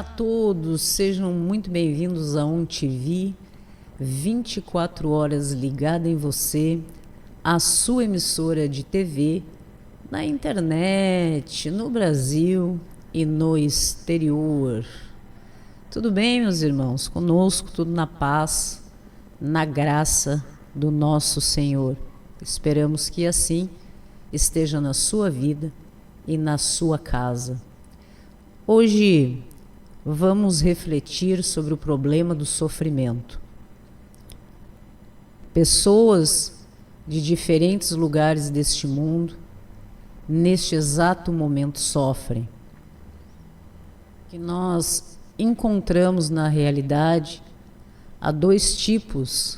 a todos, sejam muito bem-vindos a OnTV, 24 horas ligada em você, a sua emissora de TV, na internet, no Brasil e no exterior. Tudo bem, meus irmãos? Conosco, tudo na paz, na graça do nosso Senhor. Esperamos que assim esteja na sua vida e na sua casa. Hoje vamos refletir sobre o problema do sofrimento. Pessoas de diferentes lugares deste mundo, neste exato momento, sofrem. Que nós encontramos na realidade há dois tipos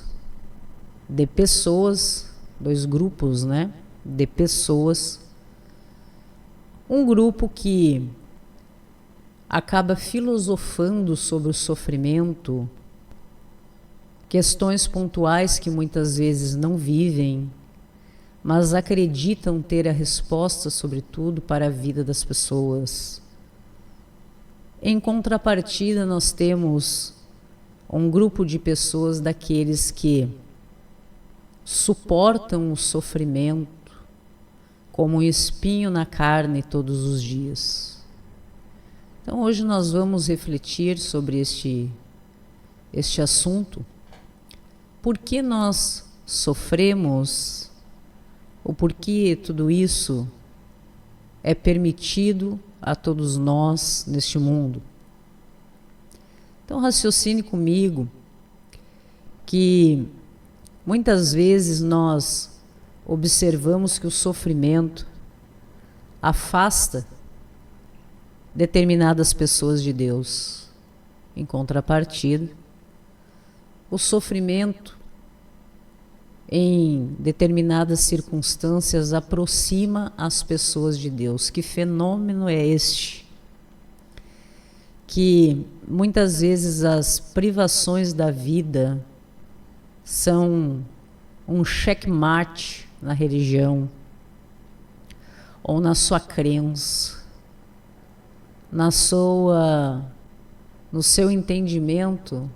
de pessoas, dois grupos, de pessoas. Um grupo que acaba filosofando sobre o sofrimento, questões pontuais que muitas vezes não vivem, mas acreditam ter a resposta sobre tudo para a vida das pessoas. Em contrapartida, nós temos um grupo de pessoas daqueles que suportam o sofrimento como um espinho na carne todos os dias. Então hoje nós vamos refletir sobre este assunto. Por que nós sofremos? O porquê tudo isso é permitido a todos nós neste mundo? Então raciocine comigo que muitas vezes nós observamos que o sofrimento afasta determinadas pessoas de Deus. Em contrapartida, o sofrimento em determinadas circunstâncias aproxima as pessoas de Deus. Que fenômeno é este? Que muitas vezes as privações da vida são um checkmate na religião ou na sua crença, no seu entendimento,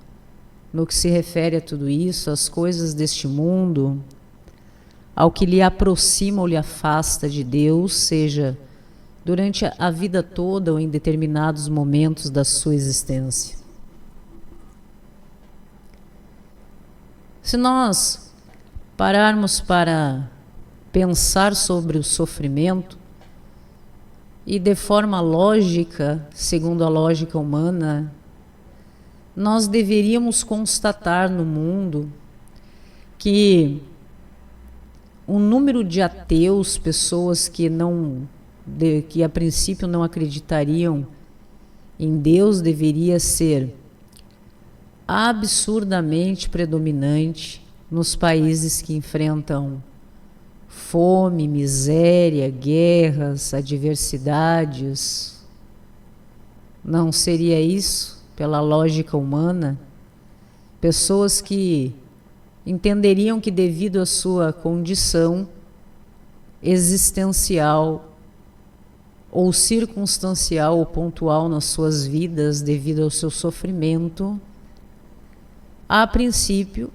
no que se refere a tudo isso, às coisas deste mundo, ao que lhe aproxima ou lhe afasta de Deus, seja durante a vida toda ou em determinados momentos da sua existência. Se nós pararmos para pensar sobre o sofrimento, e de forma lógica, segundo a lógica humana, nós deveríamos constatar no mundo que o número de ateus, pessoas que a princípio não acreditariam em Deus, deveria ser absurdamente predominante nos países que enfrentam fome, miséria, guerras, adversidades. Não seria isso, pela lógica humana, pessoas que entenderiam que devido à sua condição existencial ou circunstancial ou pontual nas suas vidas, devido ao seu sofrimento, a princípio,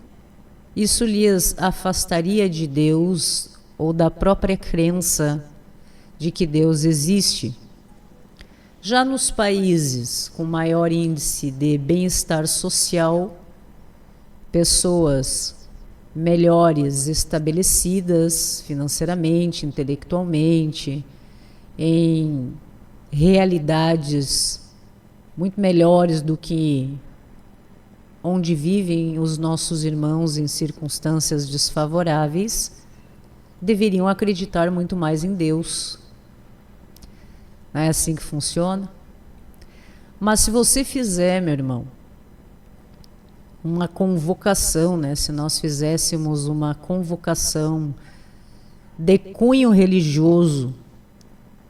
isso lhes afastaria de Deus ou da própria crença de que Deus existe. Já nos países com maior índice de bem-estar social, pessoas melhores estabelecidas financeiramente, intelectualmente, em realidades muito melhores do que onde vivem os nossos irmãos em circunstâncias desfavoráveis, deveriam acreditar muito mais em Deus. Não é assim que funciona? Mas se você fizer, meu irmão, uma convocação, se nós fizéssemos uma convocação de cunho religioso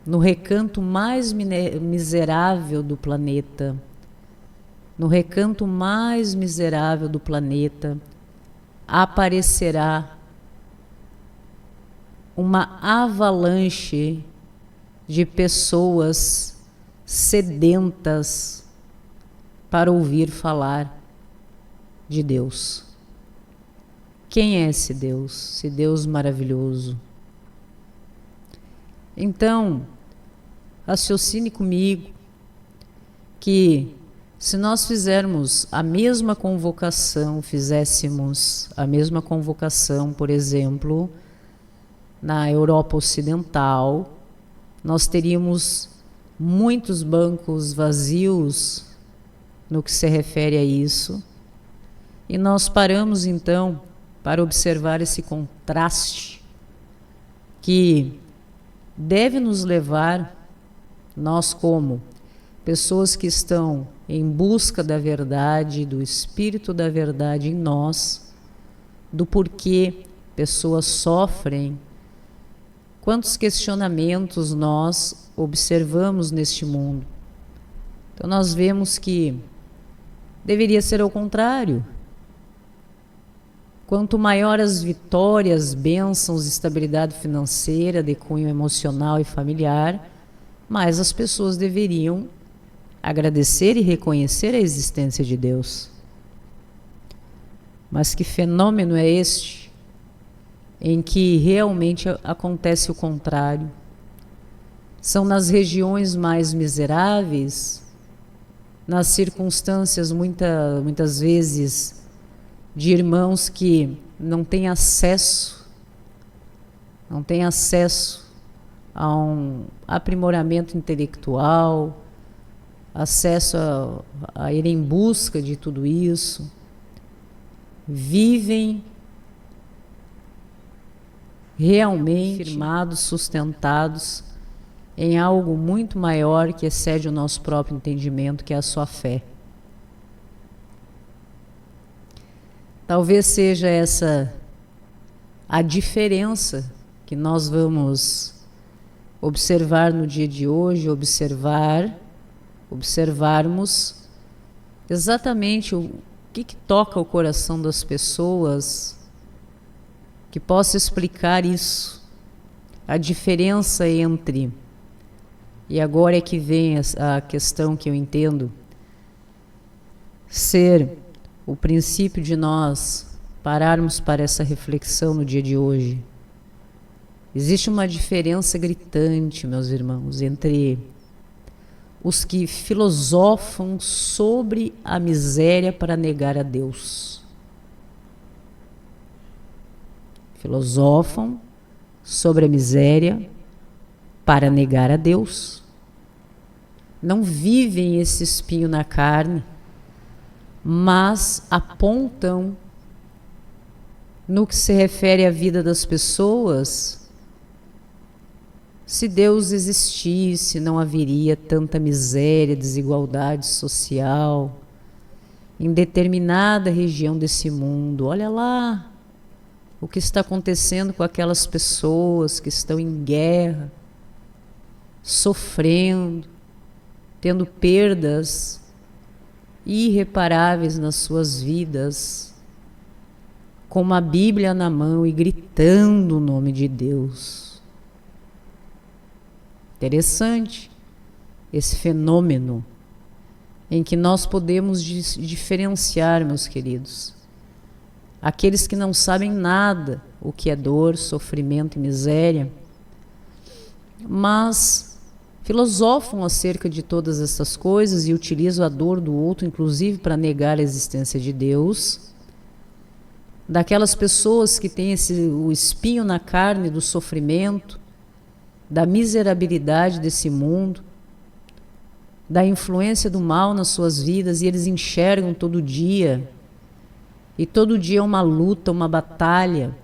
no recanto mais miserável do planeta, aparecerá uma avalanche de pessoas sedentas, para ouvir falar de Deus. Quem é esse Deus? Esse Deus maravilhoso. Então, raciocine comigo que se nós fizéssemos a mesma convocação, por exemplo, na Europa Ocidental, nós teríamos muitos bancos vazios no que se refere a isso. E nós paramos então para observar esse contraste que deve nos levar, nós como pessoas que estão em busca da verdade, do Espírito da verdade em nós, do porquê pessoas sofrem, quantos questionamentos nós observamos neste mundo. Então nós vemos que deveria ser ao contrário. Quanto maior as vitórias, bênçãos, estabilidade financeira, de cunho emocional e familiar, mais as pessoas deveriam agradecer e reconhecer a existência de Deus. Mas que fenômeno é este em que realmente acontece o contrário? São nas regiões mais miseráveis, nas circunstâncias muitas vezes de irmãos que não têm acesso a um aprimoramento intelectual, acesso a ir em busca de tudo isso, vivem realmente firmados, sustentados em algo muito maior que excede o nosso próprio entendimento, que é a sua fé. Talvez seja essa a diferença que nós vamos observar no dia de hoje, observarmos exatamente o que toca o coração das pessoas, que possa explicar isso, a diferença entre, e agora é que vem a questão que eu entendo, ser o princípio de nós pararmos para essa reflexão no dia de hoje. Existe uma diferença gritante, meus irmãos, entre os que filosofam sobre a miséria para negar a Deus. Filosofam sobre a miséria para negar a Deus. Não vivem esse espinho na carne, mas apontam no que se refere à vida das pessoas. Se Deus existisse, não haveria tanta miséria, desigualdade social em determinada região desse mundo. Olha lá o que está acontecendo com aquelas pessoas que estão em guerra, sofrendo, tendo perdas irreparáveis nas suas vidas, com uma Bíblia na mão e gritando o nome de Deus. Interessante esse fenômeno em que nós podemos diferenciar, meus queridos, aqueles que não sabem nada o que é dor, sofrimento e miséria, mas filosofam acerca de todas essas coisas e utilizam a dor do outro, inclusive para negar a existência de Deus. Daquelas pessoas que têm o espinho na carne do sofrimento, da miserabilidade desse mundo, da influência do mal nas suas vidas, e eles enxergam todo dia, e todo dia é uma luta, uma batalha,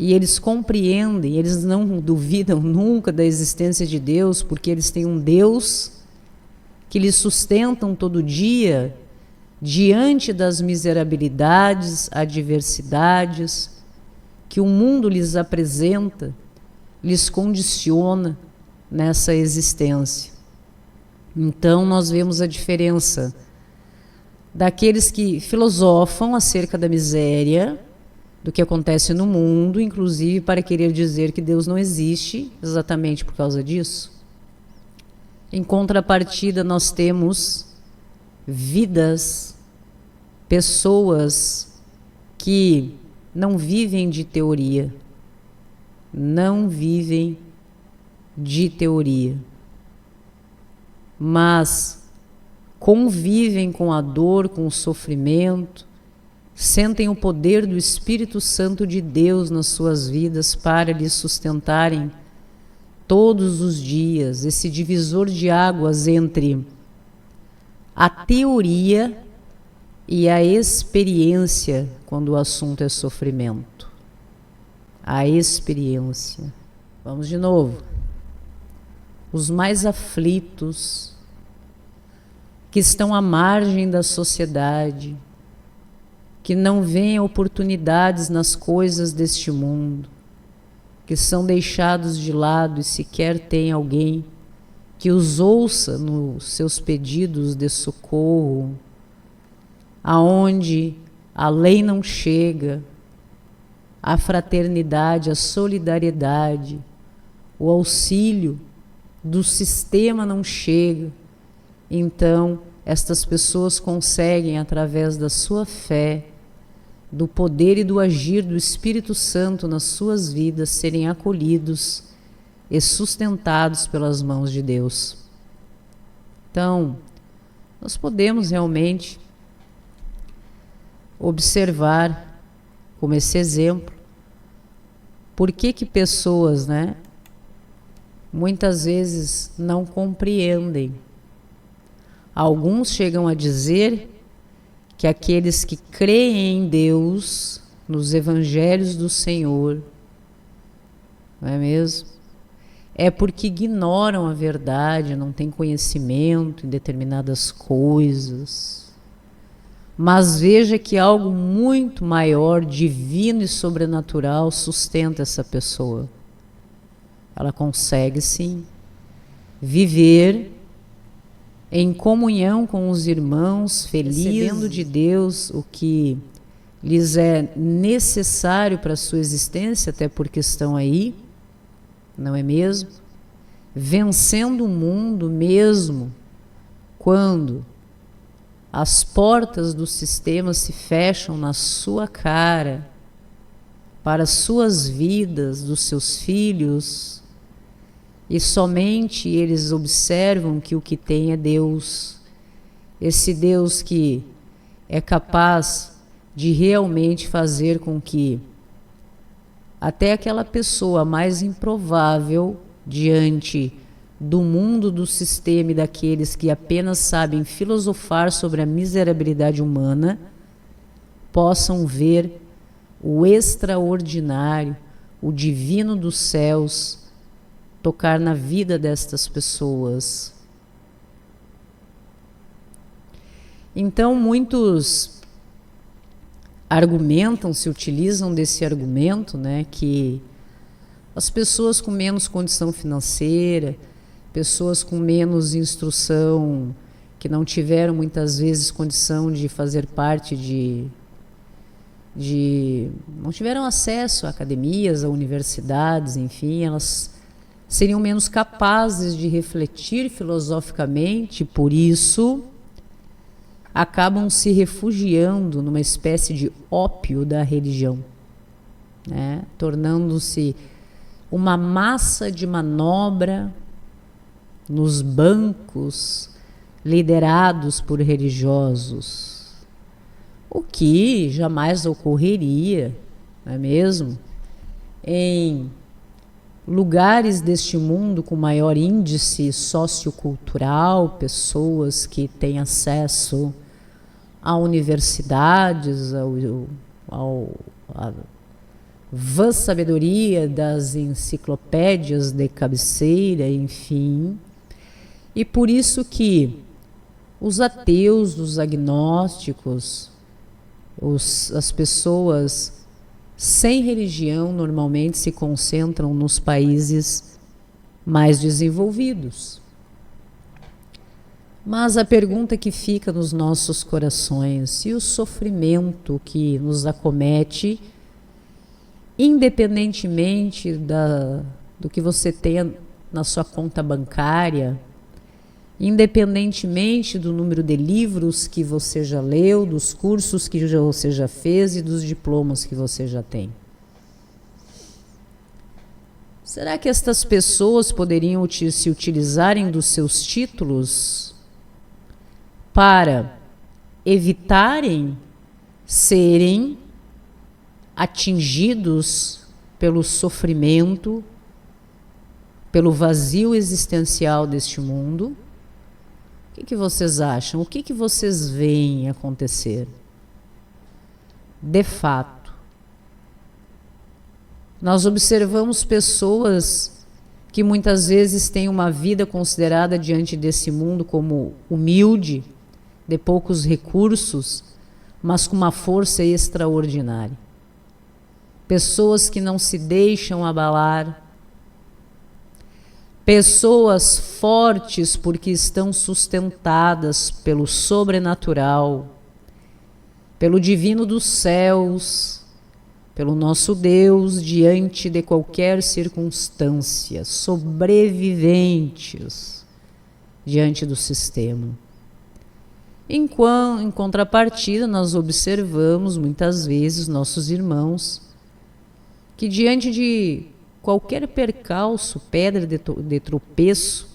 e eles compreendem, eles não duvidam nunca da existência de Deus, porque eles têm um Deus que lhes sustentam todo dia diante das miserabilidades, adversidades que o mundo lhes apresenta, lhes condiciona nessa existência. Então nós vemos a diferença daqueles que filosofam acerca da miséria, do que acontece no mundo, inclusive para querer dizer que Deus não existe, exatamente por causa disso. Em contrapartida, nós temos vidas, pessoas que não vivem de teoria, não vivem de teoria, mas convivem com a dor, com o sofrimento, sentem o poder do Espírito Santo de Deus nas suas vidas para lhes sustentarem todos os dias, esse divisor de águas entre a teoria e a experiência quando o assunto é sofrimento. A experiência. Vamos de novo. Os mais aflitos, que estão à margem da sociedade, que não veem oportunidades nas coisas deste mundo, que são deixados de lado e sequer tem alguém que os ouça nos seus pedidos de socorro, aonde a lei não chega, a fraternidade, a solidariedade, o auxílio do sistema não chega. Então, estas pessoas conseguem, através da sua fé, do poder e do agir do Espírito Santo nas suas vidas, serem acolhidos e sustentados pelas mãos de Deus. Então, nós podemos realmente observar, como esse exemplo, por que pessoas, muitas vezes não compreendem. Alguns chegam a dizer que aqueles que creem em Deus, nos evangelhos do Senhor, não é mesmo? É porque ignoram a verdade, não têm conhecimento em determinadas coisas. Mas veja que algo muito maior, divino e sobrenatural sustenta essa pessoa. Ela consegue, sim, viver em comunhão com os irmãos, recebendo de Deus o que lhes é necessário para a sua existência, até porque estão aí, não é mesmo? Vencendo o mundo mesmo quando as portas do sistema se fecham na sua cara, para as suas vidas, dos seus filhos, e somente eles observam que o que tem é Deus. Esse Deus que é capaz de realmente fazer com que até aquela pessoa mais improvável diante do mundo, do sistema e daqueles que apenas sabem filosofar sobre a miserabilidade humana, possam ver o extraordinário, o divino dos céus, tocar na vida destas pessoas. Então, muitos argumentam, se utilizam desse argumento, que as pessoas com menos condição financeira, pessoas com menos instrução, que não tiveram muitas vezes condição de fazer parte não tiveram acesso a academias, a universidades, enfim, elas seriam menos capazes de refletir filosoficamente, por isso acabam se refugiando numa espécie de ópio da religião, tornando-se uma massa de manobra nos bancos liderados por religiosos, o que jamais ocorreria, não é mesmo? Em lugares deste mundo com maior índice sociocultural, pessoas que têm acesso a universidades, à vã sabedoria das enciclopédias de cabeceira, enfim. E por isso que os ateus, os agnósticos, as pessoas sem religião normalmente se concentram nos países mais desenvolvidos. Mas a pergunta que fica nos nossos corações, se o sofrimento que nos acomete, independentemente do que você tenha na sua conta bancária, independentemente do número de livros que você já leu, dos cursos que você já fez e dos diplomas que você já tem. Será que estas pessoas poderiam se utilizarem dos seus títulos para evitarem serem atingidos pelo sofrimento, pelo vazio existencial deste mundo? O que vocês acham? O que vocês veem acontecer? De fato, nós observamos pessoas que muitas vezes têm uma vida considerada diante desse mundo como humilde, de poucos recursos, mas com uma força extraordinária. Pessoas que não se deixam abalar, pessoas fortes porque estão sustentadas pelo sobrenatural, pelo divino dos céus, pelo nosso Deus diante de qualquer circunstância, sobreviventes diante do sistema. Em contrapartida, nós observamos muitas vezes nossos irmãos que diante de qualquer percalço, pedra de tropeço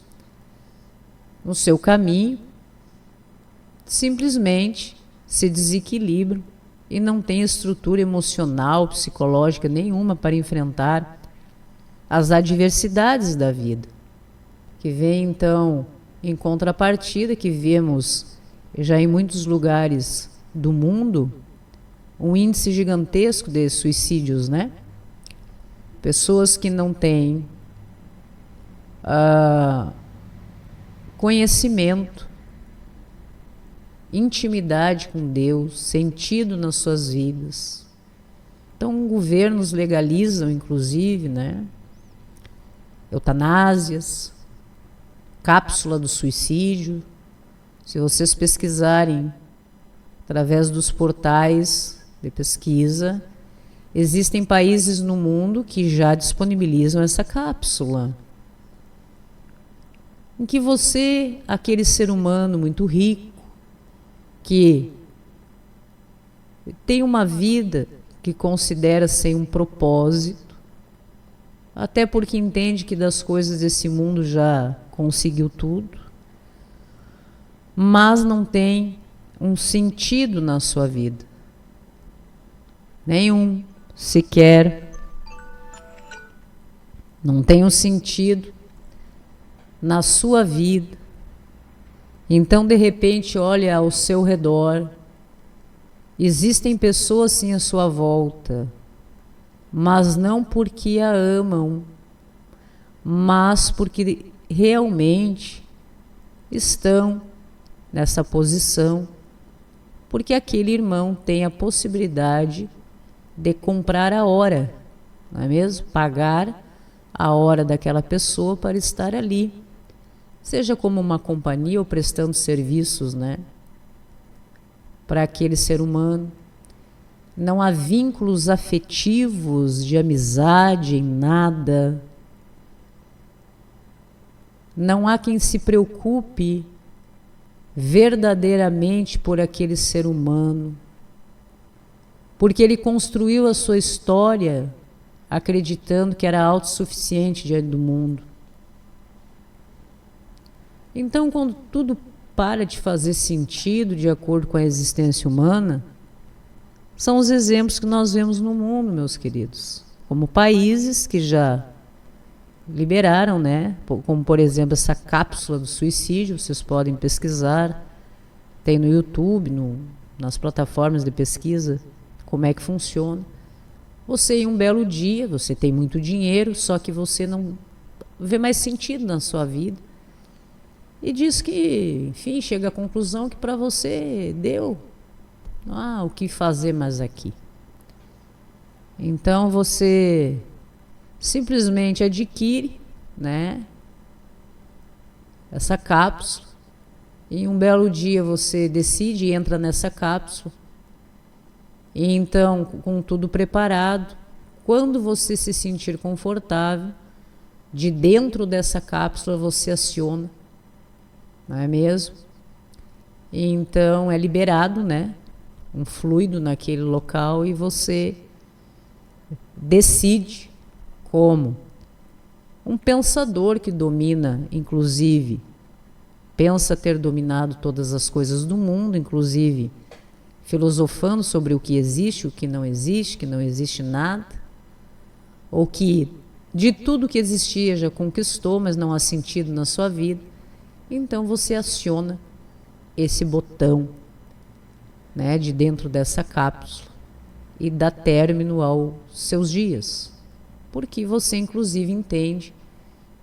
no seu caminho, simplesmente se desequilibram e não tem estrutura emocional, psicológica nenhuma para enfrentar as adversidades da vida. Que vem então em contrapartida, que vemos já em muitos lugares do mundo um índice gigantesco de suicídios, né? Pessoas que não têm conhecimento, intimidade com Deus, sentido nas suas vidas. Então, governos legalizam, inclusive, né? Eutanásias, cápsula do suicídio. Se vocês pesquisarem através dos portais de pesquisa, existem países no mundo que já disponibilizam essa cápsula, em que você, aquele ser humano muito rico, que tem uma vida que considera sem um propósito, até porque entende que das coisas desse mundo já conseguiu tudo, mas não tem um sentido na sua vida. Nenhum, sequer. Não tem um sentido na sua vida. Então, de repente, olha ao seu redor. Existem pessoas sim à sua volta, mas não porque a amam, mas porque realmente estão nessa posição, porque aquele irmão tem a possibilidade de comprar a hora, não é mesmo? Pagar a hora daquela pessoa para estar ali, seja como uma companhia ou prestando serviços, né? Para aquele ser humano. Não há vínculos afetivos, de amizade, em nada. Não há quem se preocupe verdadeiramente por aquele ser humano, porque ele construiu a sua história acreditando que era autossuficiente diante do mundo. Então, quando tudo para de fazer sentido de acordo com a existência humana, são os exemplos que nós vemos no mundo, meus queridos, como países que já liberaram, né? Como por exemplo essa cápsula do suicídio, vocês podem pesquisar, tem no YouTube, nas plataformas de pesquisa, como é que funciona. Você em um belo dia, você tem muito dinheiro, só que você não vê mais sentido na sua vida e diz que, enfim, chega à conclusão que para você deu, não há o que fazer mais aqui. Então você simplesmente adquire, né, essa cápsula, e um belo dia você decide e entra nessa cápsula, e então, com tudo preparado, quando você se sentir confortável, de dentro dessa cápsula você aciona não é mesmo? Então é liberado, né, um fluido naquele local e você decide como um pensador que domina, inclusive, pensa ter dominado todas as coisas do mundo, inclusive filosofando sobre o que existe, o que não existe nada, ou que de tudo que existia já conquistou, mas não há sentido na sua vida. Então você aciona esse botão, né, de dentro dessa cápsula e dá término aos seus dias, porque você inclusive entende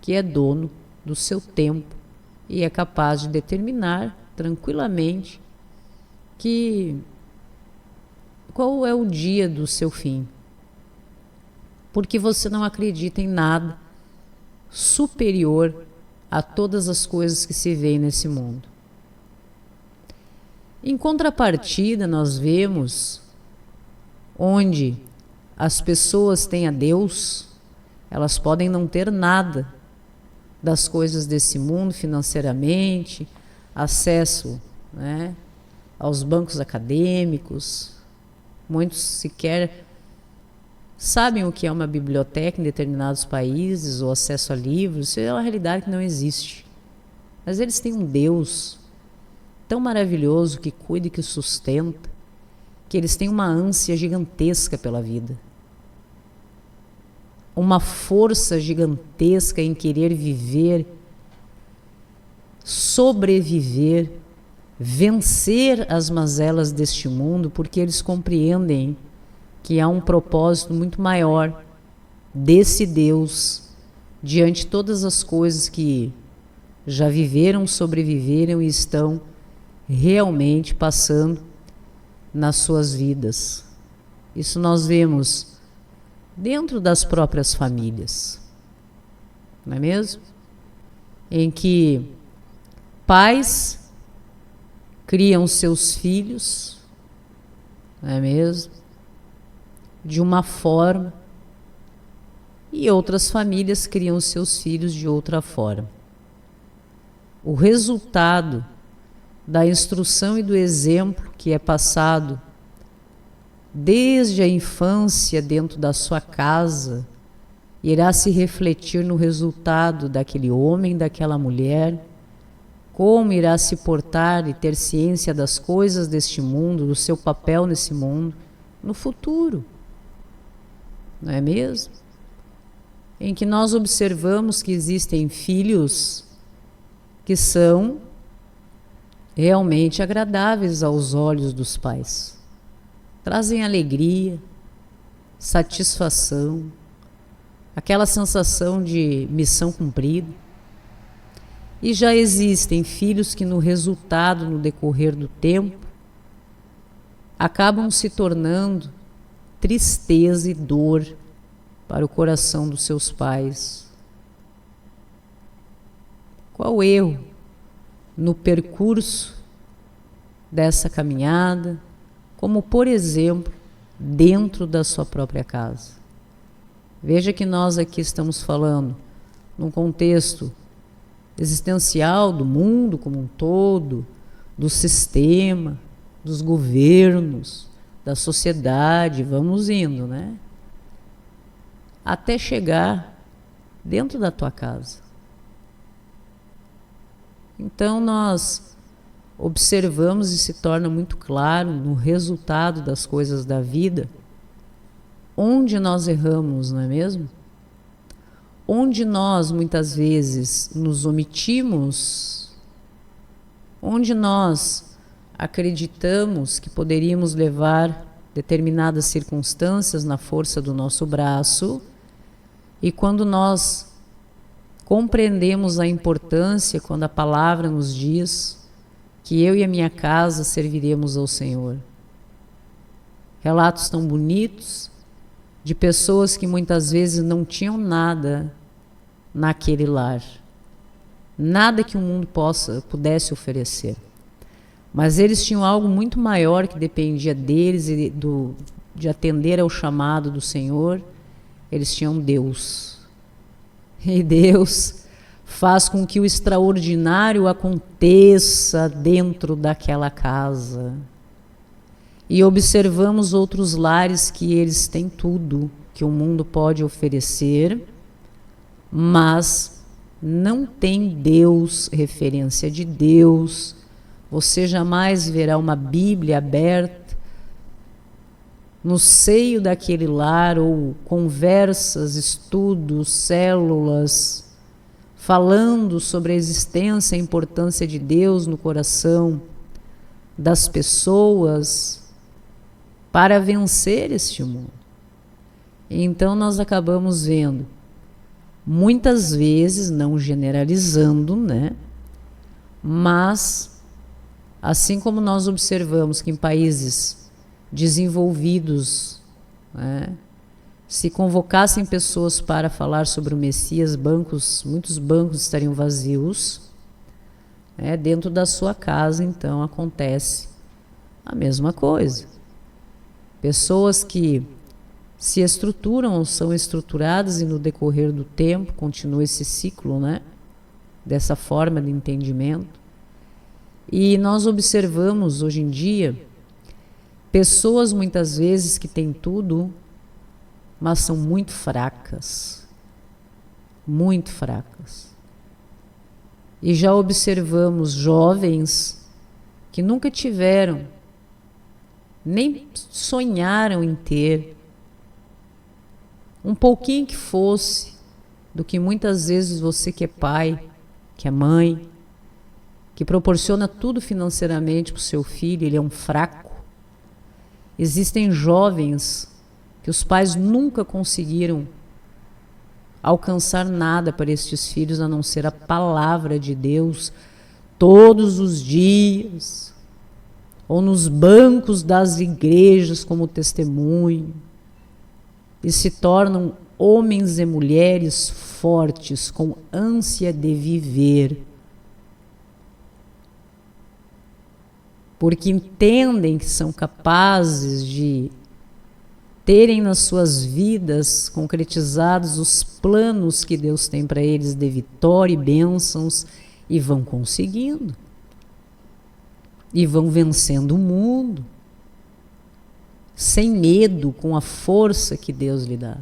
que é dono do seu tempo e é capaz de determinar tranquilamente qual é o dia do seu fim, porque você não acredita em nada superior a todas as coisas que se veem nesse mundo. Em contrapartida, nós vemos onde as pessoas têm a Deus, elas podem não ter nada das coisas desse mundo financeiramente, acesso, né, aos bancos acadêmicos, muitos sequer sabem o que é uma biblioteca em determinados países, ou acesso a livros. Isso é uma realidade que não existe. Mas eles têm um Deus tão maravilhoso que cuida e que sustenta, que eles têm uma ânsia gigantesca pela vida, uma força gigantesca em querer viver, sobreviver, vencer as mazelas deste mundo, porque eles compreendem que há um propósito muito maior desse Deus diante de todas as coisas que já viveram, sobreviveram e estão realmente passando nas suas vidas. Isso nós vemos dentro das próprias famílias, não é mesmo? Em que pais criam seus filhos, não é mesmo? De uma forma, e outras famílias criam seus filhos de outra forma. O resultado da instrução e do exemplo que é passado desde a infância dentro da sua casa irá se refletir no resultado daquele homem, daquela mulher, como irá se portar e ter ciência das coisas deste mundo, do seu papel nesse mundo, no futuro. Não é mesmo? Em que nós observamos que existem filhos que são realmente agradáveis aos olhos dos pais. Trazem alegria, satisfação, aquela sensação de missão cumprida. E já existem filhos que no resultado, no decorrer do tempo, acabam se tornando tristeza e dor para o coração dos seus pais. Qual o erro no percurso dessa caminhada, como por exemplo, dentro da sua própria casa? Veja que nós aqui estamos falando num contexto existencial do mundo como um todo, do sistema, dos governos, da sociedade, vamos indo, né? Até chegar dentro da tua casa. Então nós observamos e se torna muito claro no resultado das coisas da vida onde nós erramos, não é mesmo? Onde nós muitas vezes nos omitimos, onde nós acreditamos que poderíamos levar determinadas circunstâncias na força do nosso braço, e quando nós compreendemos a importância, quando a palavra nos diz que eu e a minha casa serviremos ao Senhor. Relatos tão bonitos de pessoas que muitas vezes não tinham nada naquele lar, nada que o mundo pudesse oferecer, mas eles tinham algo muito maior que dependia deles e de atender ao chamado do Senhor. Eles tinham Deus, e Deus faz com que o extraordinário aconteça dentro daquela casa. E observamos outros lares que eles têm tudo que o mundo pode oferecer, mas não tem Deus, referência de Deus. Você jamais verá uma Bíblia aberta no seio daquele lar, ou conversas, estudos, células, falando sobre a existência e a importância de Deus no coração das pessoas para vencer este mundo. Então nós acabamos vendo, muitas vezes, não generalizando, né? Mas, assim como nós observamos que em países desenvolvidos, né, se convocassem pessoas para falar sobre o Messias, muitos bancos estariam vazios, né? Dentro da sua casa, então, acontece a mesma coisa. Pessoas que se estruturam ou são estruturadas e no decorrer do tempo continua esse ciclo, né? Dessa forma de entendimento. E nós observamos hoje em dia pessoas muitas vezes que têm tudo, mas são muito fracas. Muito fracas. E já observamos jovens que nunca tiveram, nem sonharam em ter um pouquinho que fosse do que muitas vezes você que é pai, que é mãe, que proporciona tudo financeiramente para o seu filho, ele é um fraco. Existem jovens que os pais nunca conseguiram alcançar nada para estes filhos a não ser a palavra de Deus todos os dias, ou nos bancos das igrejas como testemunho, e se tornam homens e mulheres fortes, com ânsia de viver, porque entendem que são capazes de terem nas suas vidas concretizados os planos que Deus tem para eles de vitória e bênçãos, e vão conseguindo, e vão vencendo o mundo, sem medo, com a força que Deus lhe dá.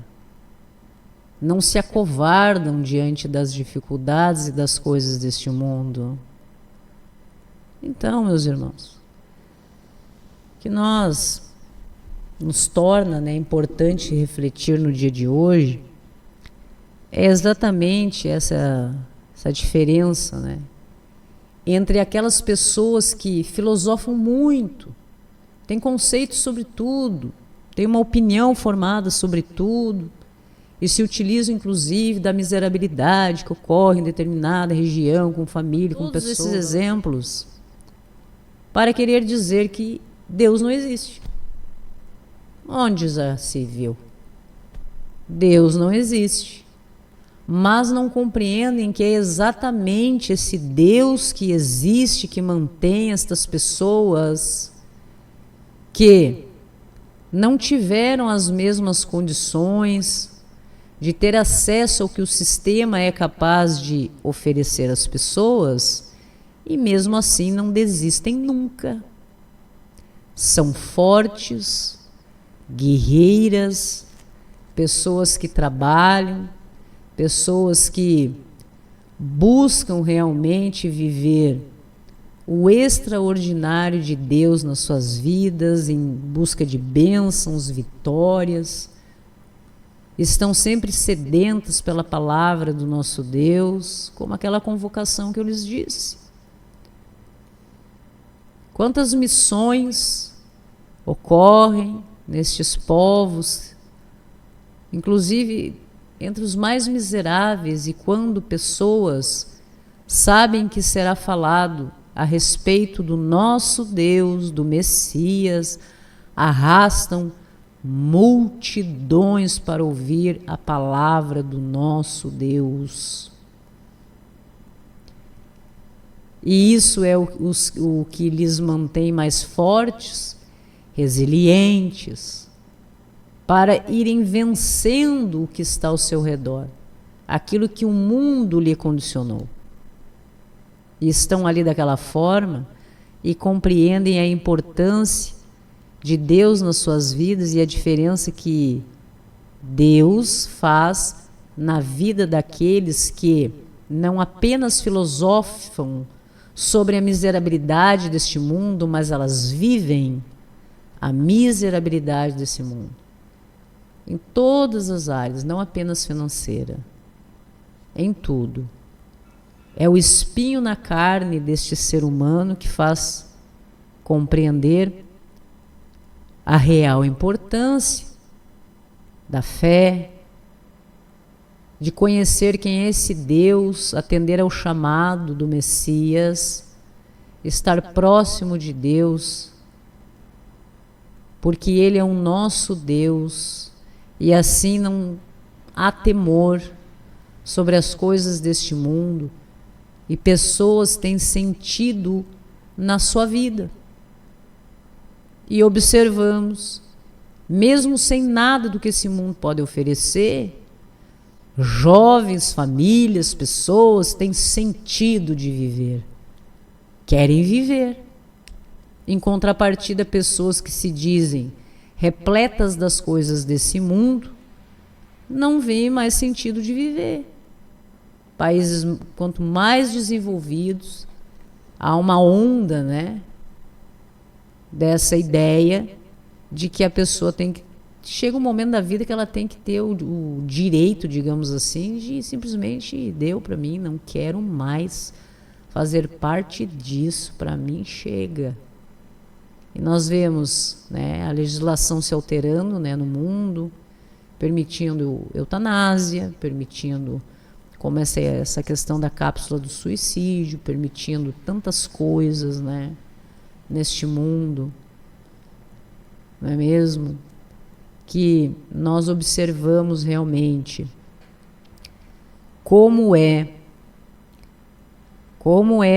Não se acovardam diante das dificuldades e das coisas deste mundo. Então, meus irmãos, que nos torna, né, importante refletir no dia de hoje é exatamente essa diferença, né, entre aquelas pessoas que filosofam muito, têm conceitos sobre tudo, têm uma opinião formada sobre tudo e se utilizam inclusive da miserabilidade que ocorre em determinada região, com família, com pessoas. Todos esses exemplos para querer dizer que Deus não existe. Onde já se viu? Deus não existe. Mas não compreendem que é exatamente esse Deus que existe, que mantém estas pessoas que não tiveram as mesmas condições de ter acesso ao que o sistema é capaz de oferecer às pessoas, e mesmo assim não desistem nunca. São fortes, guerreiras, pessoas que trabalham, pessoas que buscam realmente viver o extraordinário de Deus nas suas vidas, em busca de bênçãos, vitórias. Estão sempre sedentas pela palavra do nosso Deus, como aquela convocação que eu lhes disse. Quantas missões ocorrem nestes povos, inclusive entre os mais miseráveis, e quando pessoas sabem que será falado a respeito do nosso Deus, do Messias, arrastam multidões para ouvir a palavra do nosso Deus. E isso é o que lhes mantém mais fortes, resilientes, para irem vencendo o que está ao seu redor. aquilo que o mundo lhe condicionou. E estão ali daquela forma e compreendem a importância de Deus nas suas vidas e a diferença que Deus faz na vida daqueles que não apenas filosofam sobre a miserabilidade deste mundo, mas elas vivem a miserabilidade desse mundo. Em todas as áreas, não apenas financeira, em tudo. É o espinho na carne deste ser humano que faz compreender a real importância da fé, de conhecer quem é esse Deus, atender ao chamado do Messias, estar próximo de Deus, porque Ele é o nosso Deus, e assim não há temor sobre as coisas deste mundo, e pessoas têm sentido na sua vida. E observamos, mesmo sem nada do que esse mundo pode oferecer, jovens, famílias, pessoas têm sentido de viver, querem viver. Em contrapartida, pessoas que se dizem repletas das coisas desse mundo, não veem mais sentido de viver. Países quanto mais desenvolvidos, há uma onda, né, dessa ideia de que a pessoa tem que... Chega um momento da vida que ela tem que ter o direito, digamos assim, de simplesmente deu para mim, não quero mais fazer parte disso, para mim chega. E nós vemos, né, a legislação se alterando, né, no mundo, permitindo eutanásia, permitindo como essa questão da cápsula do suicídio, permitindo tantas coisas, né, neste mundo, não é mesmo? Que nós observamos realmente como é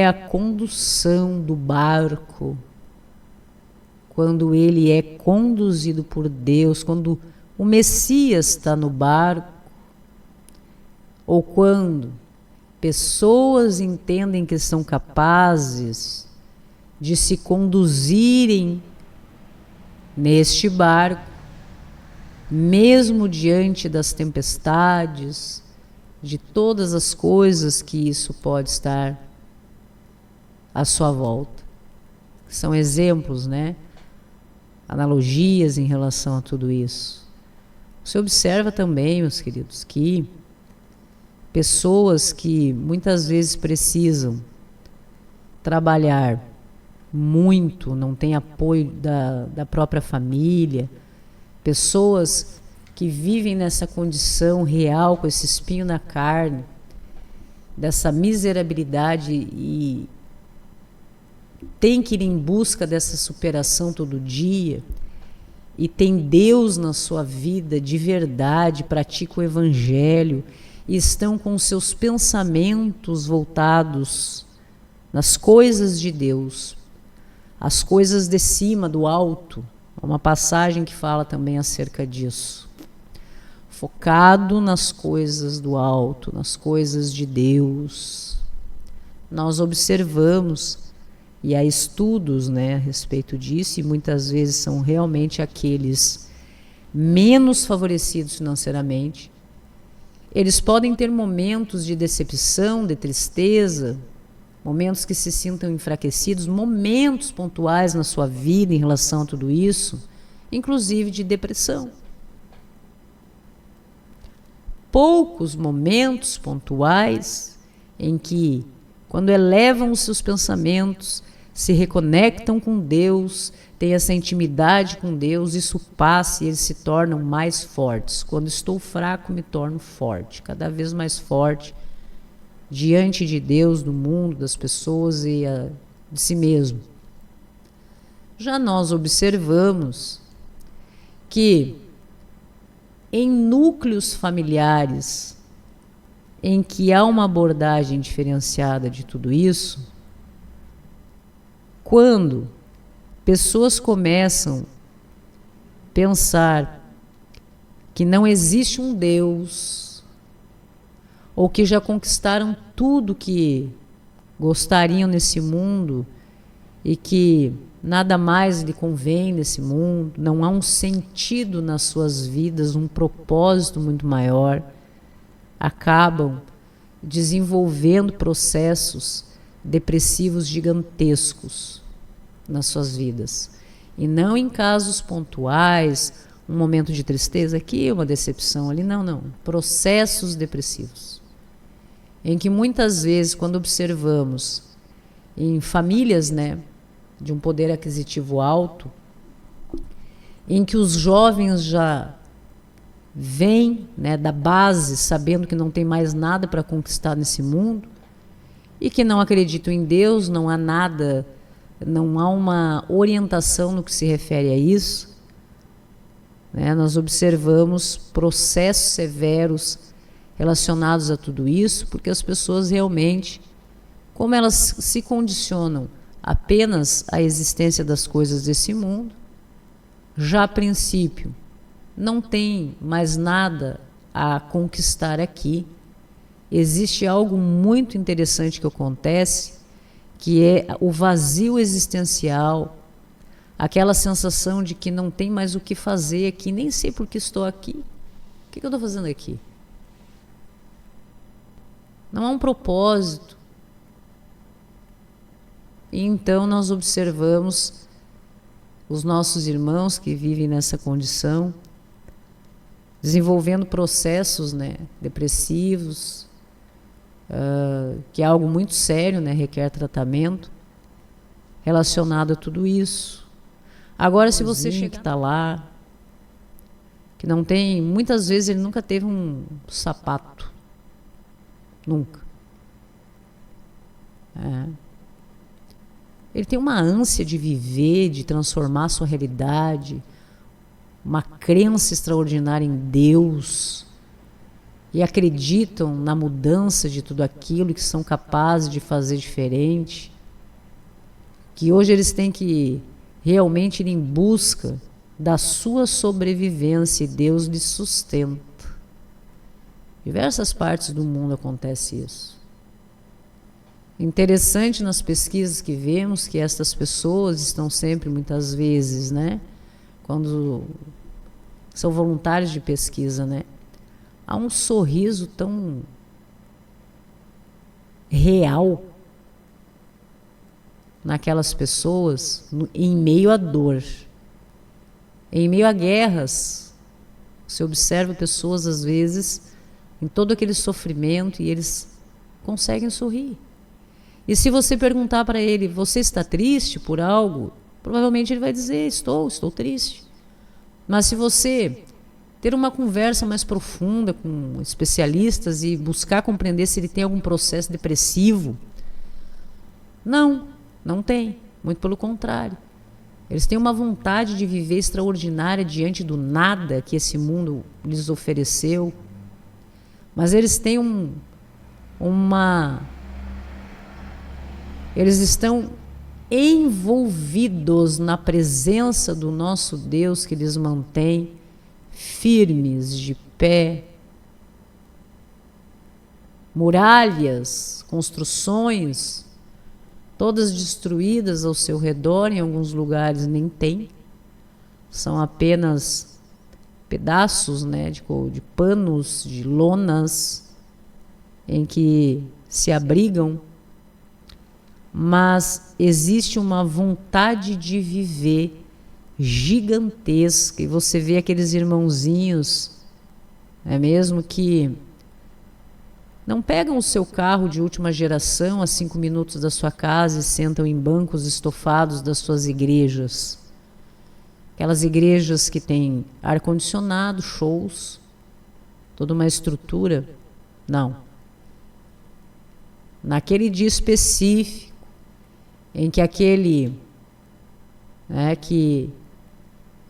a condução do barco quando ele é conduzido por Deus, quando o Messias está no barco, ou quando pessoas entendem que são capazes de se conduzirem neste barco, mesmo diante das tempestades, de todas as coisas que isso pode estar à sua volta. São exemplos, né? Analogias em relação a tudo isso. Você observa também, meus queridos, que pessoas que muitas vezes precisam trabalhar muito, não têm apoio da própria família, pessoas que vivem nessa condição real, com esse espinho na carne, dessa miserabilidade e tem que ir em busca dessa superação todo dia e tem Deus na sua vida de verdade, pratica o Evangelho e estão com seus pensamentos voltados nas coisas de Deus, as coisas de cima, do alto. Há uma passagem que fala também acerca disso. Focado nas coisas do alto, nas coisas de Deus. Nós observamos, e há estudos, né, a respeito disso, e muitas vezes são realmente aqueles menos favorecidos financeiramente. Eles podem ter momentos de decepção, de tristeza, momentos que se sintam enfraquecidos, momentos pontuais na sua vida em relação a tudo isso, inclusive de depressão. Poucos momentos pontuais em que, quando elevam os seus pensamentos, se reconectam com Deus, têm essa intimidade com Deus, isso passa e eles se tornam mais fortes. Quando estou fraco, me torno forte, cada vez mais forte, diante de Deus, do mundo, das pessoas e de si mesmo. Já nós observamos que em núcleos familiares em que há uma abordagem diferenciada de tudo isso, quando pessoas começam a pensar que não existe um Deus, ou que já conquistaram tudo que gostariam nesse mundo e que nada mais lhe convém nesse mundo, não há um sentido nas suas vidas, um propósito muito maior, acabam desenvolvendo processos depressivos gigantescos nas suas vidas. E não em casos pontuais, um momento de tristeza aqui, uma decepção ali, não. Processos depressivos. Em que muitas vezes, quando observamos em famílias, né, de um poder aquisitivo alto, em que os jovens já vêm, né, da base, sabendo que não tem mais nada para conquistar nesse mundo, e que não acreditam em Deus, não há nada, não há uma orientação no que se refere a isso, né? Nós observamos processos severos relacionados a tudo isso, porque as pessoas realmente, como elas se condicionam apenas à existência das coisas desse mundo, já a princípio não tem mais nada a conquistar aqui. Existe algo muito interessante que acontece, que é o vazio existencial, aquela sensação de que não tem mais o que fazer aqui, nem sei por que estou aqui. O que eu estou fazendo aqui? Não há um propósito. E então nós observamos os nossos irmãos que vivem nessa condição, desenvolvendo processos, né, depressivos, que é algo muito sério, né, requer tratamento relacionado a tudo isso. Agora, se você chega que está lá, que não tem, muitas vezes ele nunca teve um sapato, nunca. Ele tem uma ânsia de viver, de transformar a sua realidade, uma crença extraordinária em Deus, e acreditam na mudança de tudo aquilo, que são capazes de fazer diferente, que hoje eles têm que realmente ir em busca da sua sobrevivência, e Deus lhes sustenta. Diversas partes do mundo acontece isso. Interessante nas pesquisas que vemos que estas pessoas estão sempre, muitas vezes, né, quando são voluntários de pesquisa, né, há um sorriso tão real naquelas pessoas, em meio à dor, em meio a guerras. Você observa pessoas, às vezes, em todo aquele sofrimento, e eles conseguem sorrir. E se você perguntar para ele, você está triste por algo? Provavelmente ele vai dizer, estou triste. Mas se você ter uma conversa mais profunda com especialistas e buscar compreender se ele tem algum processo depressivo, não tem, muito pelo contrário. Eles têm uma vontade de viver extraordinária diante do nada que esse mundo lhes ofereceu, mas eles têm eles estão envolvidos na presença do nosso Deus, que lhes mantém firmes, de pé. Muralhas, construções, todas destruídas ao seu redor, em alguns lugares nem tem, são apenas pedaços, né, de panos, de lonas, em que se abrigam, mas existe uma vontade de viver gigantesca, e você vê aqueles irmãozinhos, é mesmo, que não pegam o seu carro de última geração a 5 minutos da sua casa e sentam em bancos estofados das suas igrejas. Aquelas igrejas que têm ar-condicionado, shows, toda uma estrutura. Não. Naquele dia específico, em que aquele, né, que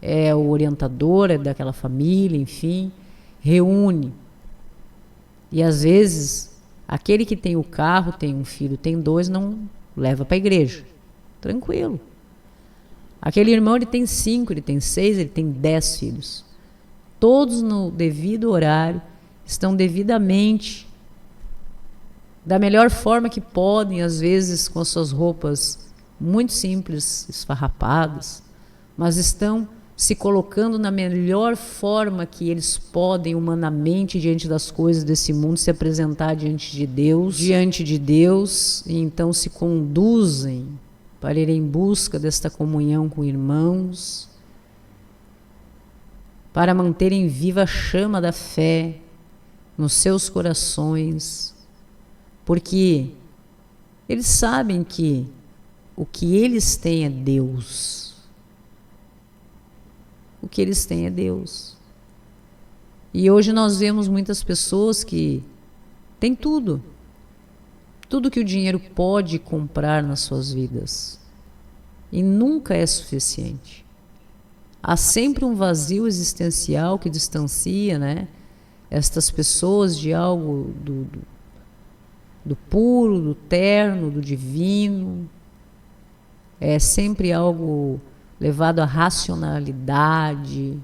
é o orientador daquela família, enfim, reúne. E às vezes, aquele que tem o carro, tem um filho, tem 2, não leva para a igreja. Tranquilo. Aquele irmão, ele tem 5, ele tem 6, ele tem 10 filhos. Todos no devido horário, estão devidamente da melhor forma que podem, às vezes com as suas roupas muito simples, esfarrapadas, mas estão se colocando na melhor forma que eles podem humanamente diante das coisas desse mundo, se apresentar diante de Deus, e então se conduzem para ir em busca desta comunhão com irmãos, para manterem viva a chama da fé nos seus corações, porque eles sabem que o que eles têm é Deus. O que eles têm é Deus. E hoje nós vemos muitas pessoas que têm tudo. Tudo que o dinheiro pode comprar nas suas vidas. E nunca é suficiente. Há sempre um vazio existencial que distancia, né, estas pessoas de algo do puro, do terno, do divino. É sempre algo levado à racionalidade.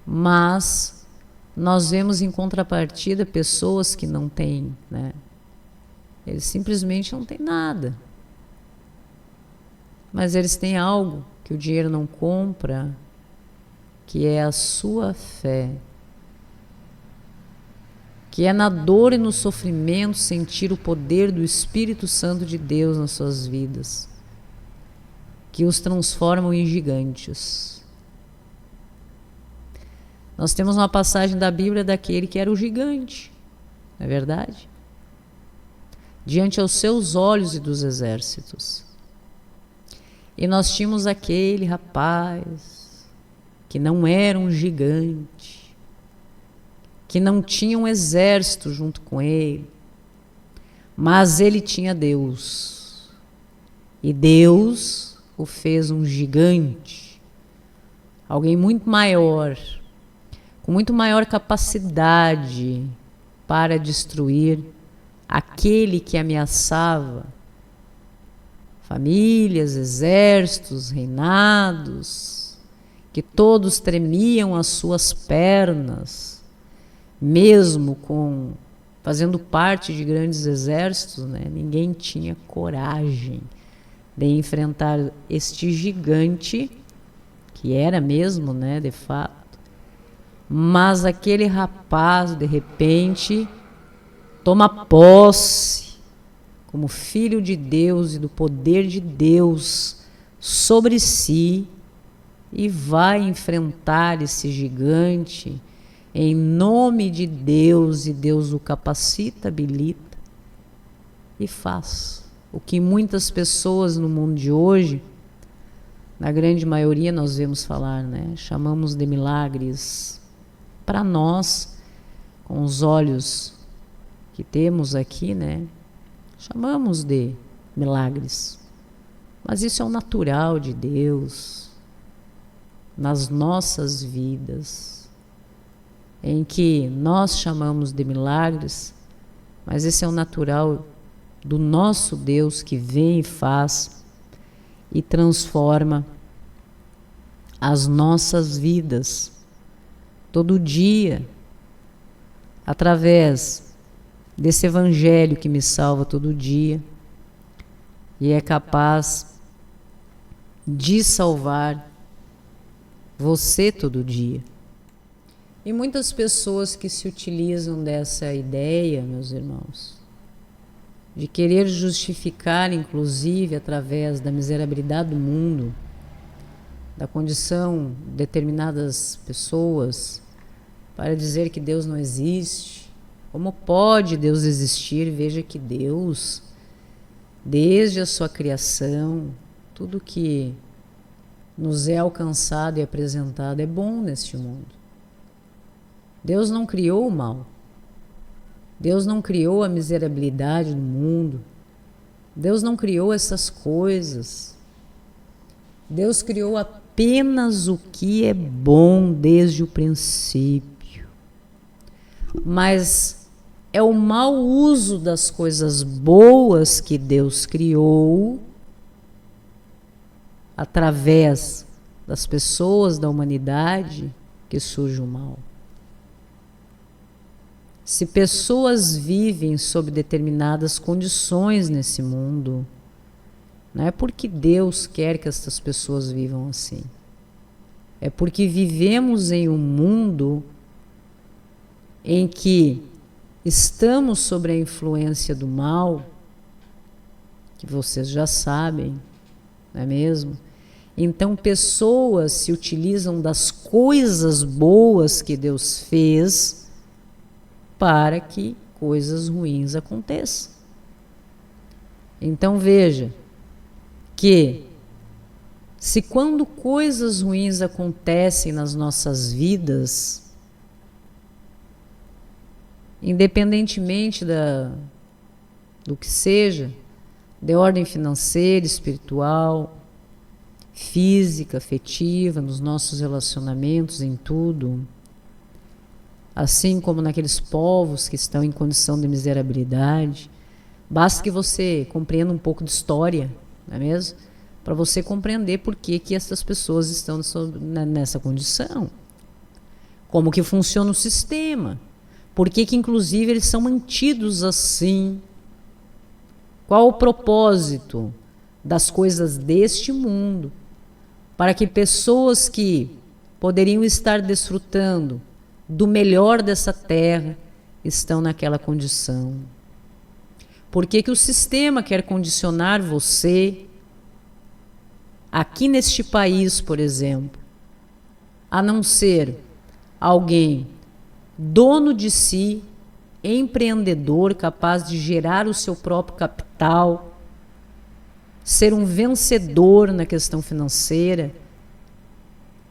Mas nós vemos em contrapartida pessoas que não têm, né? Eles simplesmente não têm nada. Mas eles têm algo que o dinheiro não compra, que é a sua fé. Que é na dor e no sofrimento sentir o poder do Espírito Santo de Deus nas suas vidas, que os transformam em gigantes. Nós temos uma passagem da Bíblia daquele que era o gigante, não é verdade? Diante aos seus olhos e dos exércitos. E nós tínhamos aquele rapaz que não era um gigante, que não tinha um exército junto com ele, mas ele tinha Deus. E Deus o fez um gigante, alguém muito maior, com muito maior capacidade para destruir aquele que ameaçava famílias, exércitos, reinados, que todos tremiam às suas pernas, mesmo fazendo parte de grandes exércitos, né, ninguém tinha coragem de enfrentar este gigante, que era mesmo, né, de fato. Mas aquele rapaz, de repente, toma posse como filho de Deus e do poder de Deus sobre si e vai enfrentar esse gigante em nome de Deus, e Deus o capacita, habilita e faz. O que muitas pessoas no mundo de hoje, na grande maioria nós vemos falar, né? Chamamos de milagres. Para nós, com os olhos que temos aqui, né? Chamamos de milagres. Mas isso é o natural de Deus nas nossas vidas, em que nós chamamos de milagres, mas esse é o natural do nosso Deus, que vem e faz e transforma as nossas vidas todo dia, através desse evangelho que me salva todo dia e é capaz de salvar você todo dia. E muitas pessoas que se utilizam dessa ideia, meus irmãos, de querer justificar, inclusive, através da miserabilidade do mundo, da condição de determinadas pessoas, para dizer que Deus não existe. Como pode Deus existir? Veja que Deus, desde a sua criação, tudo que nos é alcançado e apresentado é bom neste mundo. Deus não criou o mal. Deus não criou a miserabilidade do mundo. Deus não criou essas coisas. Deus criou apenas o que é bom desde o princípio. Mas é o mau uso das coisas boas que Deus criou através das pessoas da humanidade que surge o mal. Se pessoas vivem sob determinadas condições nesse mundo, não é porque Deus quer que essas pessoas vivam assim. É porque vivemos em um mundo em que estamos sob a influência do mal, que vocês já sabem, não é mesmo? Então, pessoas se utilizam das coisas boas que Deus fez para que coisas ruins aconteçam. Então, veja que se quando coisas ruins acontecem nas nossas vidas, independentemente do que seja, de ordem financeira, espiritual, física, afetiva, nos nossos relacionamentos, em tudo, assim como naqueles povos que estão em condição de miserabilidade, basta que você compreenda um pouco de história, não é mesmo? Para você compreender por que essas pessoas estão nessa condição. Como que funciona o sistema. Por que inclusive eles são mantidos assim. Qual o propósito das coisas deste mundo? Para que pessoas que poderiam estar desfrutando do melhor dessa terra estão naquela condição. Por que o sistema quer condicionar você, aqui neste país, por exemplo, a não ser alguém dono de si, empreendedor, capaz de gerar o seu próprio capital, ser um vencedor na questão financeira,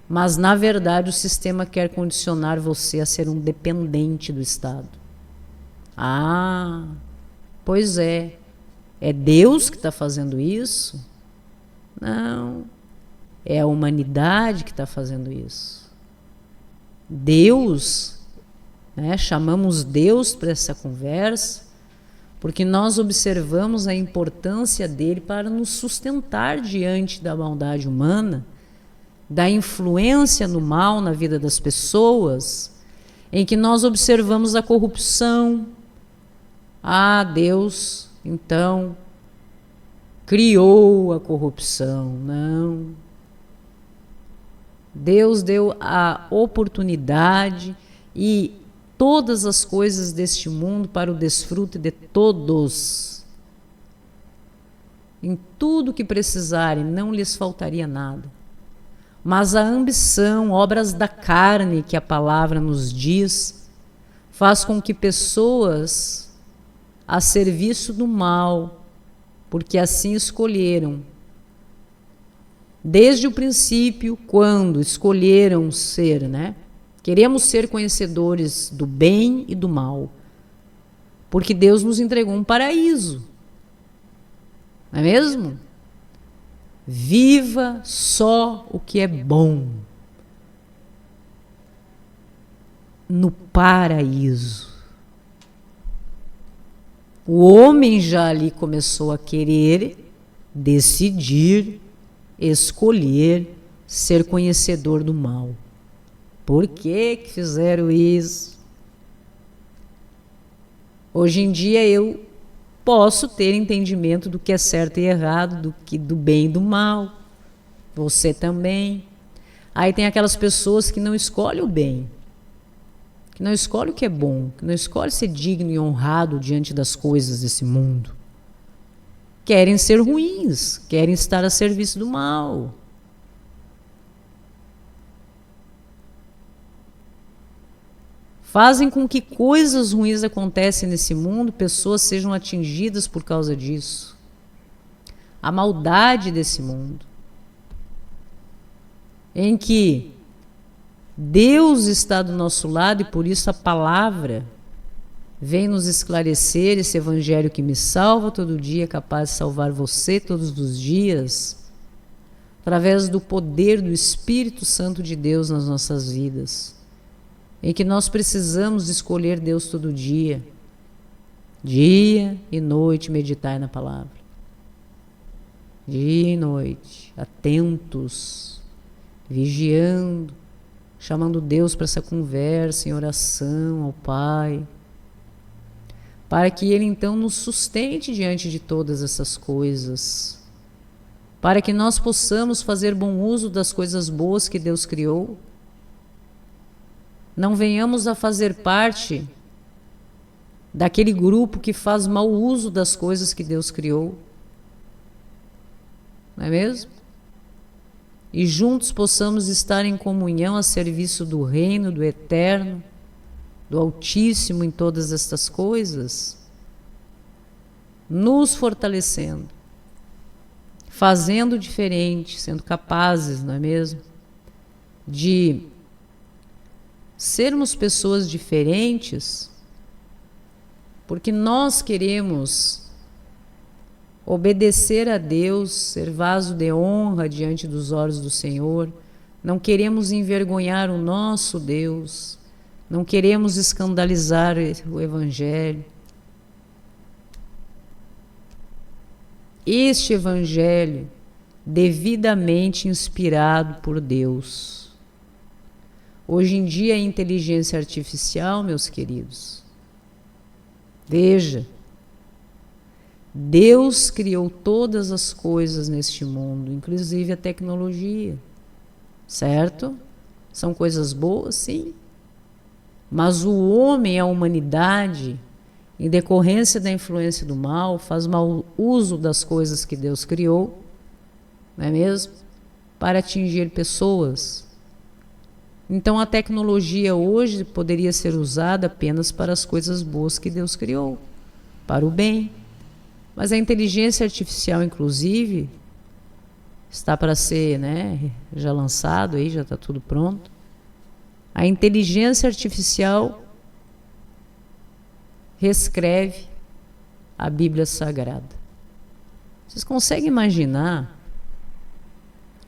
mas na verdade o sistema quer condicionar você a ser um dependente do Estado. Ah, pois é. É Deus que está fazendo isso? Não. É a humanidade que está fazendo isso. Deus, né, chamamos Deus para essa conversa, porque nós observamos a importância dele para nos sustentar diante da maldade humana, da influência no mal na vida das pessoas, em que nós observamos a corrupção. Ah, Deus, então, criou a corrupção. Não. Deus deu a oportunidade e todas as coisas deste mundo para o desfrute de todos. Em tudo que precisarem, não lhes faltaria nada. Mas a ambição, obras da carne, que a palavra nos diz, faz com que pessoas a serviço do mal, porque assim escolheram. Desde o princípio, quando escolheram ser, né? Queremos ser conhecedores do bem e do mal, porque Deus nos entregou um paraíso, não é mesmo? Viva só o que é bom no paraíso. O homem já ali começou a querer, decidir, escolher ser conhecedor do mal. Por que fizeram isso? Hoje em dia eu posso ter entendimento do que é certo e errado, do bem e do mal. Você também. Aí tem aquelas pessoas que não escolhem o bem, que não escolhem o que é bom, que não escolhem ser digno e honrado diante das coisas desse mundo. Querem ser ruins, querem estar a serviço do mal. Fazem com que coisas ruins acontecem nesse mundo, pessoas sejam atingidas por causa disso. A maldade desse mundo, em que Deus está do nosso lado e por isso a palavra vem nos esclarecer, esse evangelho que me salva todo dia, capaz de salvar você todos os dias, através do poder do Espírito Santo de Deus nas nossas vidas, em que nós precisamos escolher Deus todo dia e noite, meditar na palavra. Dia e noite, atentos, vigiando, chamando Deus para essa conversa em oração ao Pai, para que Ele então nos sustente diante de todas essas coisas, para que nós possamos fazer bom uso das coisas boas que Deus criou. Não venhamos a fazer parte daquele grupo que faz mau uso das coisas que Deus criou. Não é mesmo? E juntos possamos estar em comunhão a serviço do reino, do eterno, do Altíssimo em todas estas coisas, nos fortalecendo, fazendo diferente, sendo capazes, não é mesmo? De sermos pessoas diferentes, porque nós queremos obedecer a Deus, ser vaso de honra diante dos olhos do Senhor, não queremos envergonhar o nosso Deus, não queremos escandalizar o Evangelho. Este Evangelho, devidamente inspirado por Deus. Hoje em dia, a inteligência artificial, meus queridos, veja, Deus criou todas as coisas neste mundo, inclusive a tecnologia, certo? São coisas boas, sim. Mas o homem, a humanidade, em decorrência da influência do mal, faz mau uso das coisas que Deus criou, não é mesmo? Para atingir pessoas. Então a tecnologia hoje poderia ser usada apenas para as coisas boas que Deus criou, para o bem. Mas a inteligência artificial, inclusive, está para ser, já lançado aí, já está tudo pronto. A inteligência artificial reescreve a Bíblia Sagrada. Vocês conseguem imaginar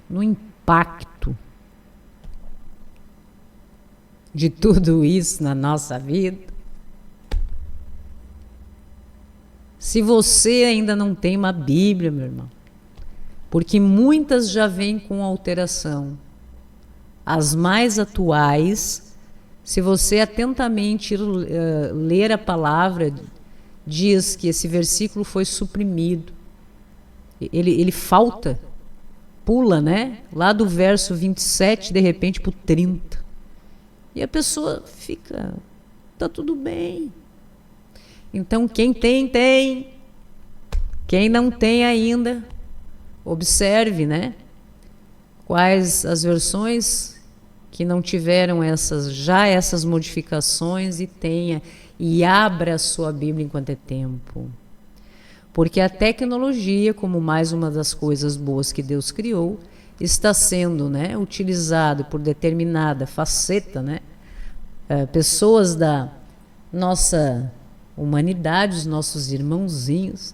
no impacto de tudo isso na nossa vida? Se você ainda não tem uma Bíblia, meu irmão, porque muitas já vêm com alteração. As mais atuais, se você atentamente ler a palavra, diz que esse versículo foi suprimido. Ele falta, pula, lá do verso 27, de repente, para o 30. E a pessoa fica, tá tudo bem. Então, quem tem, tem. Quem não tem ainda, observe, quais as versões que não tiveram essas modificações e abra a sua Bíblia enquanto é tempo. Porque a tecnologia, como mais uma das coisas boas que Deus criou, está sendo utilizada por determinada faceta, pessoas da nossa humanidade, os nossos irmãozinhos,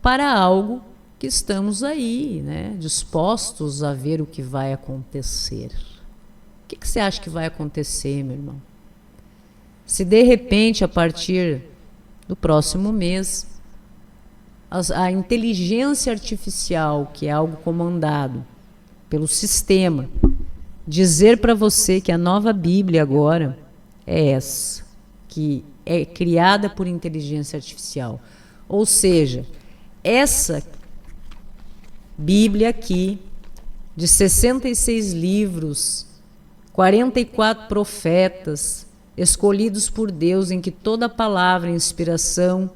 para algo que estamos aí, dispostos a ver o que vai acontecer. O que você acha que vai acontecer, meu irmão? Se de repente, a partir do próximo mês, a inteligência artificial, que é algo comandado pelo sistema, dizer para você que a nova Bíblia agora é essa, que é criada por inteligência artificial. Ou seja, essa Bíblia aqui, de 66 livros, 44 profetas, escolhidos por Deus, em que toda a palavra é inspiração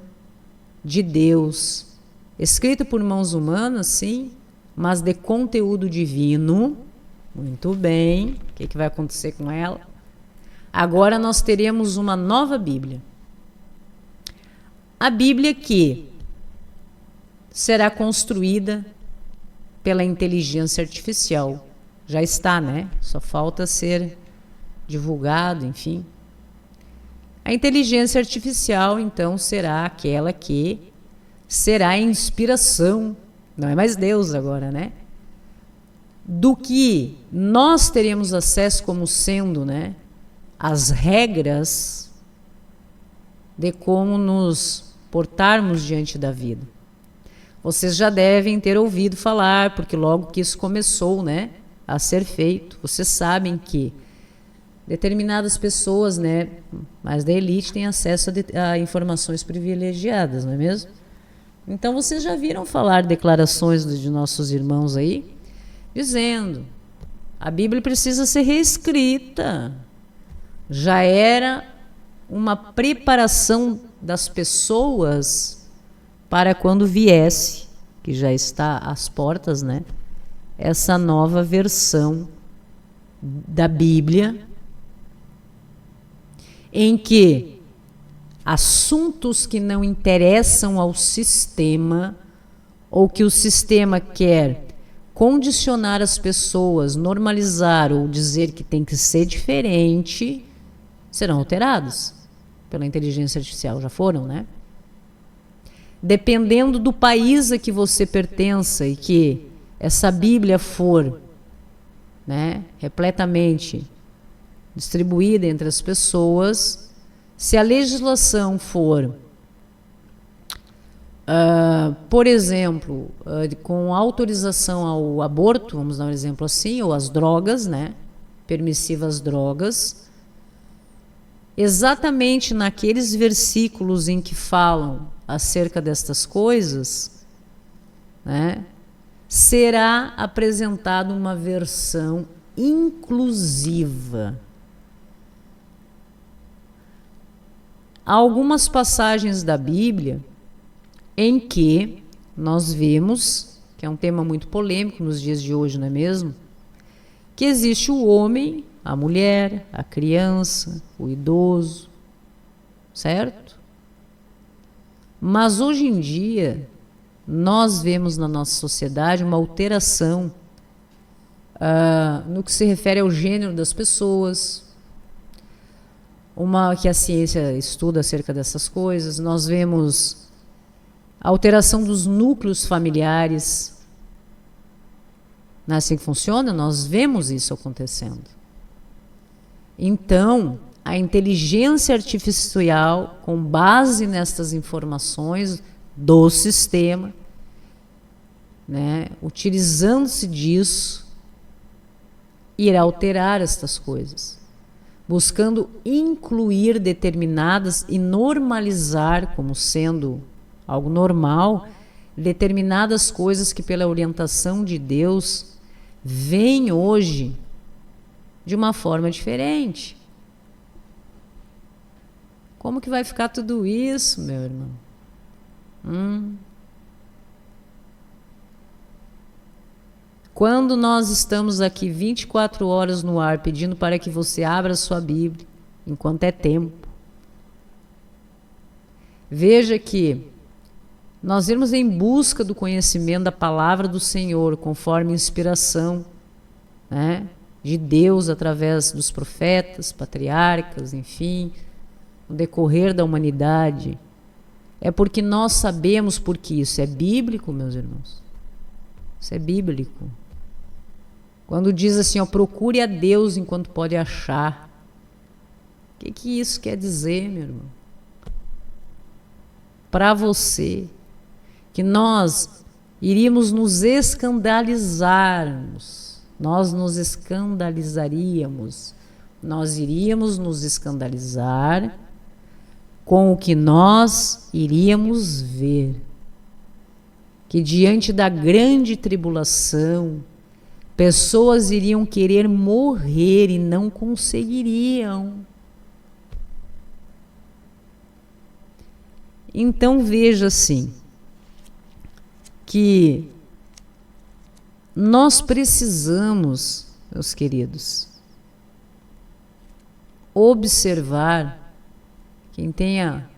de Deus, escrita por mãos humanas, sim, mas de conteúdo divino. Muito bem, o que vai acontecer com ela? Agora nós teremos uma nova Bíblia. A Bíblia que será construída pela inteligência artificial. Já está, Só falta ser divulgado, enfim. A inteligência artificial, então, será aquela que será a inspiração, não é mais Deus agora, do que nós teremos acesso como sendo, as regras de como nos portarmos diante da vida. Vocês já devem ter ouvido falar, porque logo que isso começou, a ser feito, vocês sabem que determinadas pessoas, né, mais da elite, têm acesso a informações privilegiadas, não é mesmo? Então vocês já viram falar declarações de nossos irmãos aí, dizendo: a Bíblia precisa ser reescrita. Já era uma preparação das pessoas para quando viesse, que já está às portas, né, essa nova versão da Bíblia, em que assuntos que não interessam ao sistema, ou que o sistema quer condicionar as pessoas, normalizar ou dizer que tem que ser diferente, serão alterados pela inteligência artificial. Já foram, né? Dependendo do país a que você pertença e que essa Bíblia for, né, repletamente distribuída entre as pessoas, se a legislação for, por exemplo, com autorização ao aborto, vamos dar um exemplo assim, ou às drogas, né, permissivas drogas, exatamente naqueles versículos em que falam acerca destas coisas, né, será apresentada uma versão inclusiva. Há algumas passagens da Bíblia em que nós vemos, que é um tema muito polêmico nos dias de hoje, não é mesmo? Que existe o homem, a mulher, a criança, o idoso, certo? Mas hoje em dia, nós vemos na nossa sociedade uma alteração no que se refere ao gênero das pessoas, que a ciência estuda acerca dessas coisas. Nós vemos a alteração dos núcleos familiares. Não é assim que funciona? Nós vemos isso acontecendo. Então, a inteligência artificial, com base nestas informações do sistema, né, utilizando-se disso, irá alterar estas coisas, buscando incluir determinadas e normalizar como sendo algo normal determinadas coisas que, pela orientação de Deus, vêm hoje de uma forma diferente. Como que vai ficar tudo isso, meu irmão? Quando nós estamos aqui 24 horas no ar pedindo para que você abra a sua Bíblia, enquanto é tempo, veja que nós irmos em busca do conhecimento da palavra do Senhor, conforme inspiração, né, de Deus através dos profetas, patriarcas, enfim, no decorrer da humanidade, é porque nós sabemos, porque isso é bíblico, meus irmãos. Isso é bíblico. Quando diz assim, ó, procure a Deus enquanto pode achar. O que isso quer dizer, meu irmão? Para você, que nós iríamos nos escandalizarmos, nós nos escandalizaríamos, nós iríamos nos escandalizar com o que nós iríamos ver. Que diante da grande tribulação, pessoas iriam querer morrer e não conseguiriam. Então veja assim, que nós precisamos, meus queridos, observar, quem tenha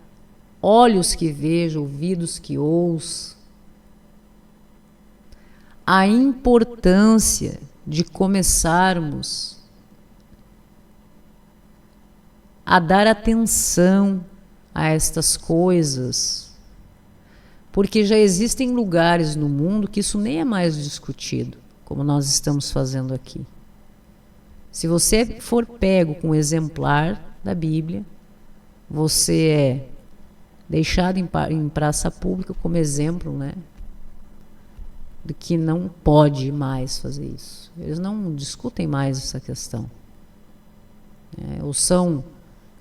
olhos que vejam, ouvidos que ouçam, a importância de começarmos a dar atenção a estas coisas, porque já existem lugares no mundo que isso nem é mais discutido, como nós estamos fazendo aqui. Se você for pego com um exemplar da Bíblia, você é deixado em praça pública como exemplo, né, de que não pode mais fazer isso. Eles não discutem mais essa questão. ou são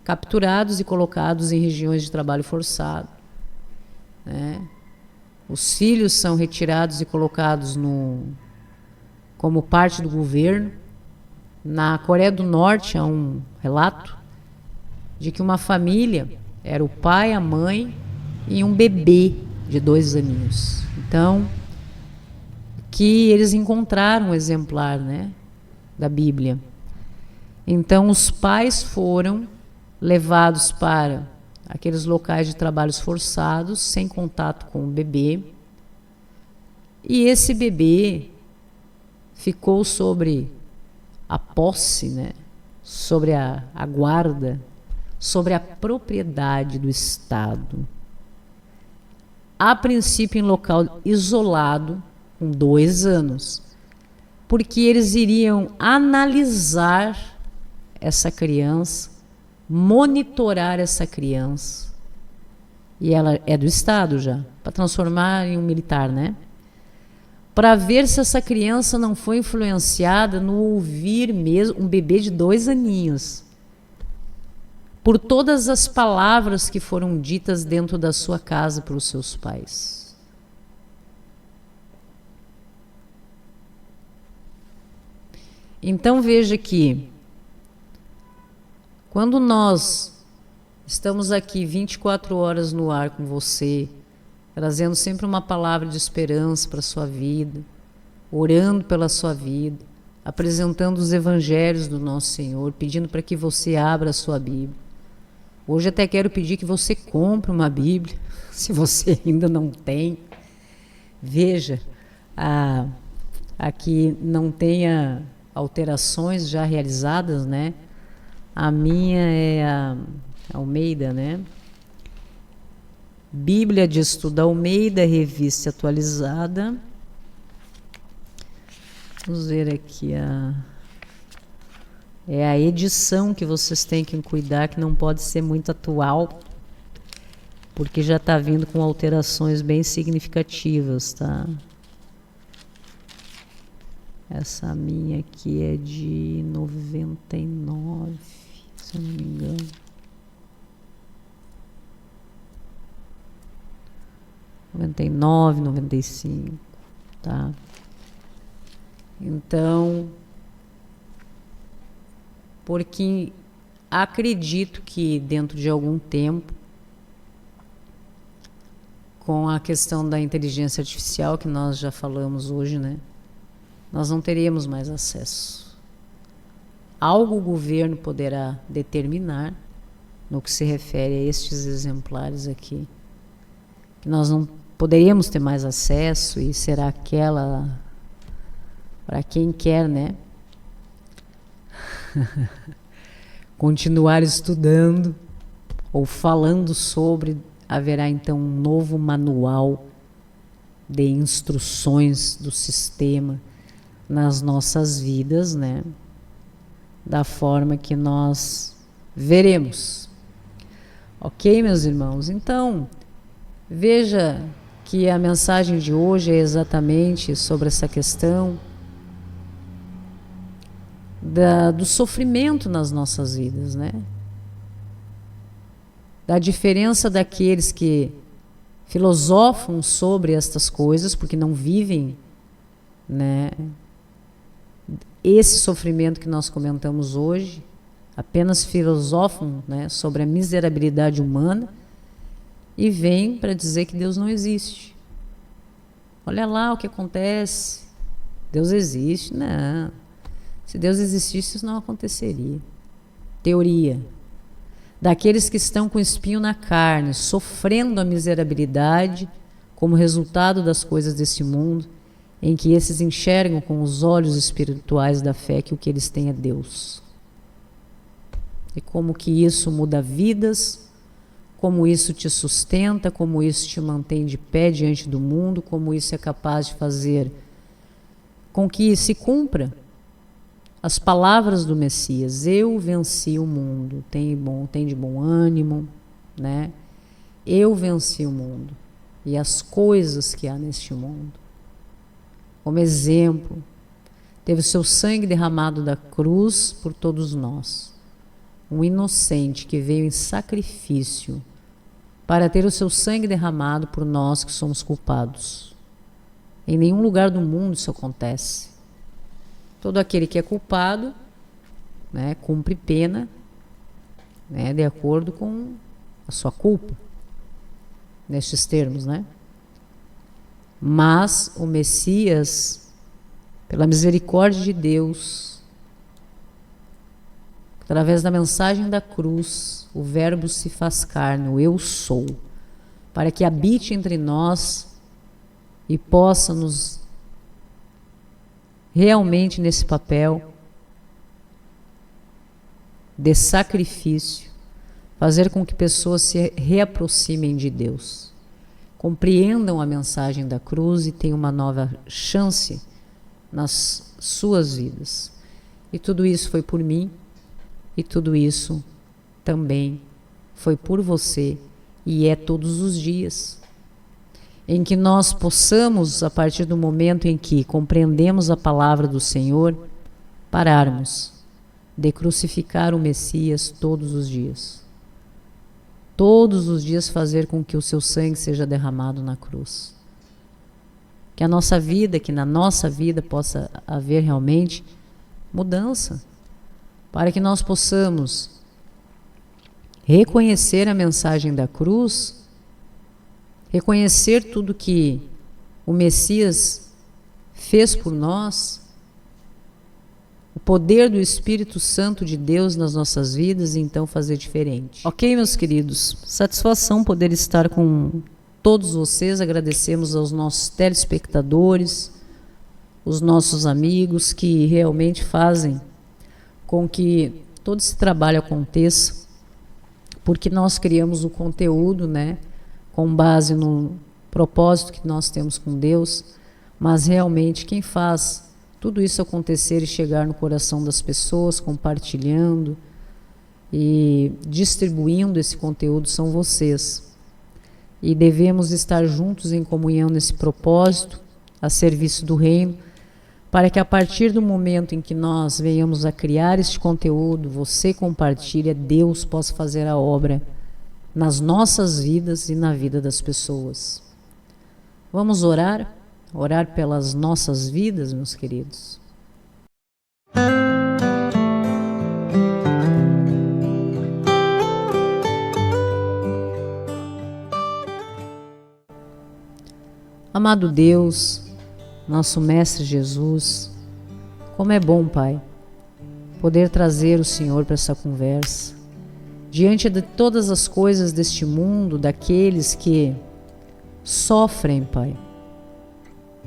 capturados e colocados em regiões de trabalho forçado, né? Os filhos são retirados e colocados como parte do governo. Na Coreia do Norte há um relato de que uma família era o pai, a mãe e um bebê de 2 aninhos. Então, que eles encontraram um exemplar, né, da Bíblia. Então, os pais foram levados para aqueles locais de trabalhos forçados, sem contato com o bebê. E esse bebê ficou sobre a posse, né, sobre a guarda, sobre a propriedade do Estado. A princípio em local isolado, com 2 anos, porque eles iriam analisar essa criança, monitorar essa criança, e ela é do Estado já, para transformar em um militar, né? Para ver se essa criança não foi influenciada no ouvir mesmo, um bebê de 2 aninhos, por todas as palavras que foram ditas dentro da sua casa pelos seus pais. Então veja que quando nós estamos aqui 24 horas no ar com você, trazendo sempre uma palavra de esperança para a sua vida, orando pela sua vida, apresentando os evangelhos do nosso Senhor, pedindo para que você abra a sua Bíblia. Hoje até quero pedir que você compre uma Bíblia, se você ainda não tem. Veja, aqui não tenha alterações já realizadas, né? A minha é a Almeida, né? Bíblia de Estudo Almeida, revista atualizada. Vamos ver aqui é a edição que vocês têm que cuidar, que não pode ser muito atual, porque já está vindo com alterações bem significativas, tá? Essa minha aqui é de 99, se eu não me engano. 99, 95, tá? Então, porque acredito que dentro de algum tempo, com a questão da inteligência artificial, que nós já falamos hoje, né? Nós não teríamos mais acesso. Algo o governo poderá determinar no que se refere a estes exemplares aqui, que nós não poderíamos ter mais acesso, e será aquela para quem quer, né? Continuar estudando ou falando sobre, haverá então um novo manual de instruções do sistema nas nossas vidas, né? Da forma que nós veremos. Ok, meus irmãos? Então, veja que a mensagem de hoje é exatamente sobre essa questão do sofrimento nas nossas vidas, né? Da diferença daqueles que filosofam sobre estas coisas, porque não vivem, né, esse sofrimento que nós comentamos hoje, apenas filosofam, né, sobre a miserabilidade humana e vêm para dizer que Deus não existe. Olha lá o que acontece. Deus existe? Não. Se Deus existisse, isso não aconteceria. Teoria. Daqueles que estão com espinho na carne, sofrendo a miserabilidade como resultado das coisas desse mundo, em que esses enxergam com os olhos espirituais da fé que o que eles têm é Deus. E como que isso muda vidas, como isso te sustenta, como isso te mantém de pé diante do mundo, como isso é capaz de fazer com que se cumpra as palavras do Messias: eu venci o mundo, tem de bom ânimo, né? Eu venci o mundo e as coisas que há neste mundo. Como exemplo, teve o seu sangue derramado da cruz por todos nós. um inocente que veio em sacrifício para ter o seu sangue derramado por nós que somos culpados. Em nenhum lugar do mundo isso acontece. Todo aquele que é culpado, né, cumpre pena, né, de acordo com a sua culpa, nestes termos, né? Mas o Messias, pela misericórdia de Deus, através da mensagem da cruz, o Verbo se faz carne, o Eu Sou, para que habite entre nós e possa nos realmente nesse papel de sacrifício fazer com que pessoas se reaproximem de Deus, compreendam a mensagem da cruz e tenham uma nova chance nas suas vidas. E tudo isso foi por mim, e tudo isso também foi por você, e é todos os dias. Em que nós possamos, a partir do momento em que compreendemos a palavra do Senhor, pararmos de crucificar o Messias todos os dias. Todos os dias fazer com que o seu sangue seja derramado na cruz. Que a nossa vida, que na nossa vida possa haver realmente mudança, para que nós possamos reconhecer a mensagem da cruz, reconhecer tudo que o Messias fez por nós, o poder do Espírito Santo de Deus nas nossas vidas e então fazer diferente. Ok, meus queridos? Satisfação poder estar com todos vocês. Agradecemos aos nossos telespectadores, os nossos amigos que realmente fazem com que todo esse trabalho aconteça, porque nós criamos o conteúdo, né, com base no propósito que nós temos com Deus, mas realmente quem faz tudo isso acontecer e chegar no coração das pessoas, compartilhando e distribuindo esse conteúdo são vocês. E devemos estar juntos em comunhão nesse propósito, a serviço do reino, para que a partir do momento em que nós venhamos a criar este conteúdo, você compartilha, Deus possa fazer a obra nas nossas vidas e na vida das pessoas. Vamos orar? Orar pelas nossas vidas, meus queridos. Amado Deus, nosso Mestre Jesus, como é bom, Pai, poder trazer o Senhor para essa conversa. Diante de todas as coisas deste mundo, daqueles que sofrem, Pai,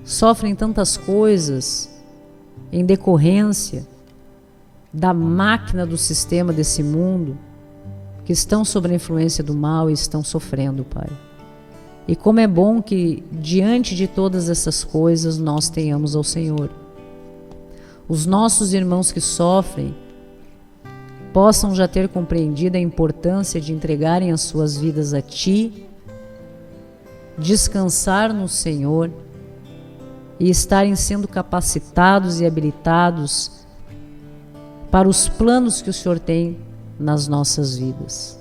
sofrem tantas coisas em decorrência da máquina do sistema desse mundo, que estão sob a influência do mal e estão sofrendo, Pai. E como é bom que diante de todas essas coisas nós tenhamos ao Senhor. Os nossos irmãos que sofrem possam já ter compreendido a importância de entregarem as suas vidas a Ti, descansar no Senhor e estarem sendo capacitados e habilitados para os planos que o Senhor tem nas nossas vidas.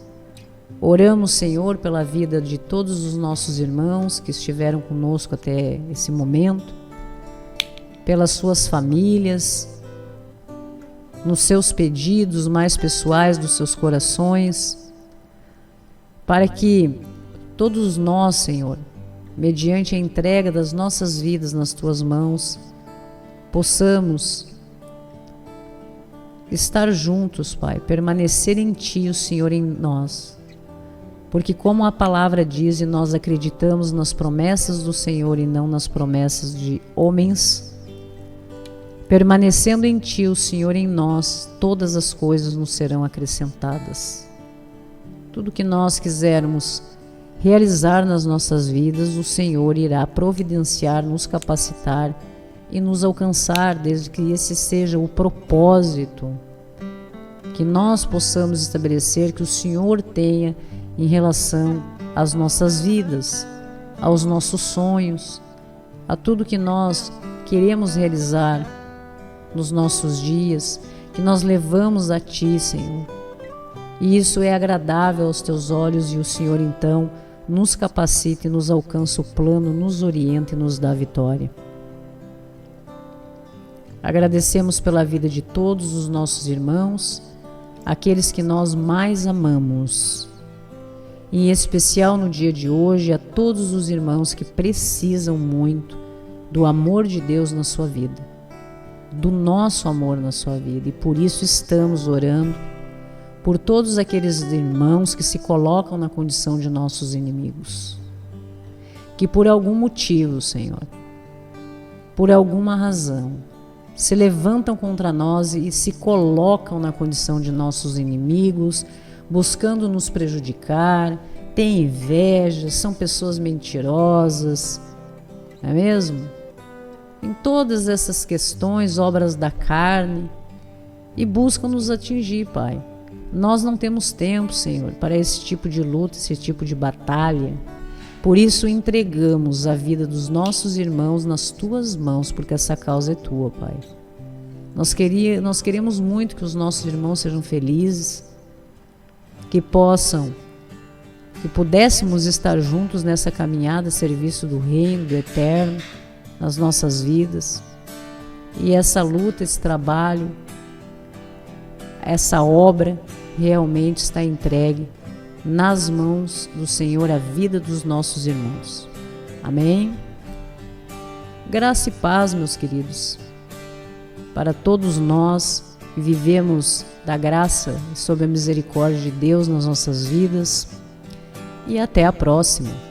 Oramos, Senhor, pela vida de todos os nossos irmãos que estiveram conosco até esse momento, pelas suas famílias, nos seus pedidos mais pessoais dos seus corações, para que todos nós, Senhor, mediante a entrega das nossas vidas nas Tuas mãos, possamos estar juntos, Pai, permanecer em Ti, o Senhor em nós. Porque como a palavra diz, e nós acreditamos nas promessas do Senhor e não nas promessas de homens, permanecendo em Ti, o Senhor em nós, todas as coisas nos serão acrescentadas. Tudo que nós quisermos realizar nas nossas vidas, o Senhor irá providenciar, nos capacitar e nos alcançar, desde que esse seja o propósito que nós possamos estabelecer, que o Senhor tenha em relação às nossas vidas, aos nossos sonhos, a tudo que nós queremos realizar nos nossos dias, que nós levamos a Ti, Senhor. E isso é agradável aos teus olhos, e o Senhor então nos capacita e nos alcança o plano, nos orienta e nos dá a vitória. Agradecemos pela vida de todos os nossos irmãos, aqueles que nós mais amamos. Em especial no dia de hoje, a todos os irmãos que precisam muito do amor de Deus na sua vida, do nosso amor na sua vida. E por isso estamos orando por todos aqueles irmãos que se colocam na condição de nossos inimigos, que por algum motivo, Senhor, por alguma razão, se levantam contra nós e se colocam na condição de nossos inimigos, buscando nos prejudicar, têm inveja, são pessoas mentirosas, não é mesmo? Em todas essas questões, obras da carne, e buscam nos atingir, Pai. Nós não temos tempo, Senhor, para esse tipo de luta, esse tipo de batalha. Por isso entregamos a vida dos nossos irmãos nas Tuas mãos, porque essa causa é Tua, Pai. Nós queremos muito que os nossos irmãos sejam felizes, que pudéssemos estar juntos nessa caminhada a serviço do Reino, do Eterno, nas nossas vidas. E essa luta, esse trabalho, essa obra realmente está entregue nas mãos do Senhor, a vida dos nossos irmãos. Amém? Graça e paz, meus queridos, para todos nós que vivemos da graça e sob a misericórdia de Deus nas nossas vidas. E até a próxima.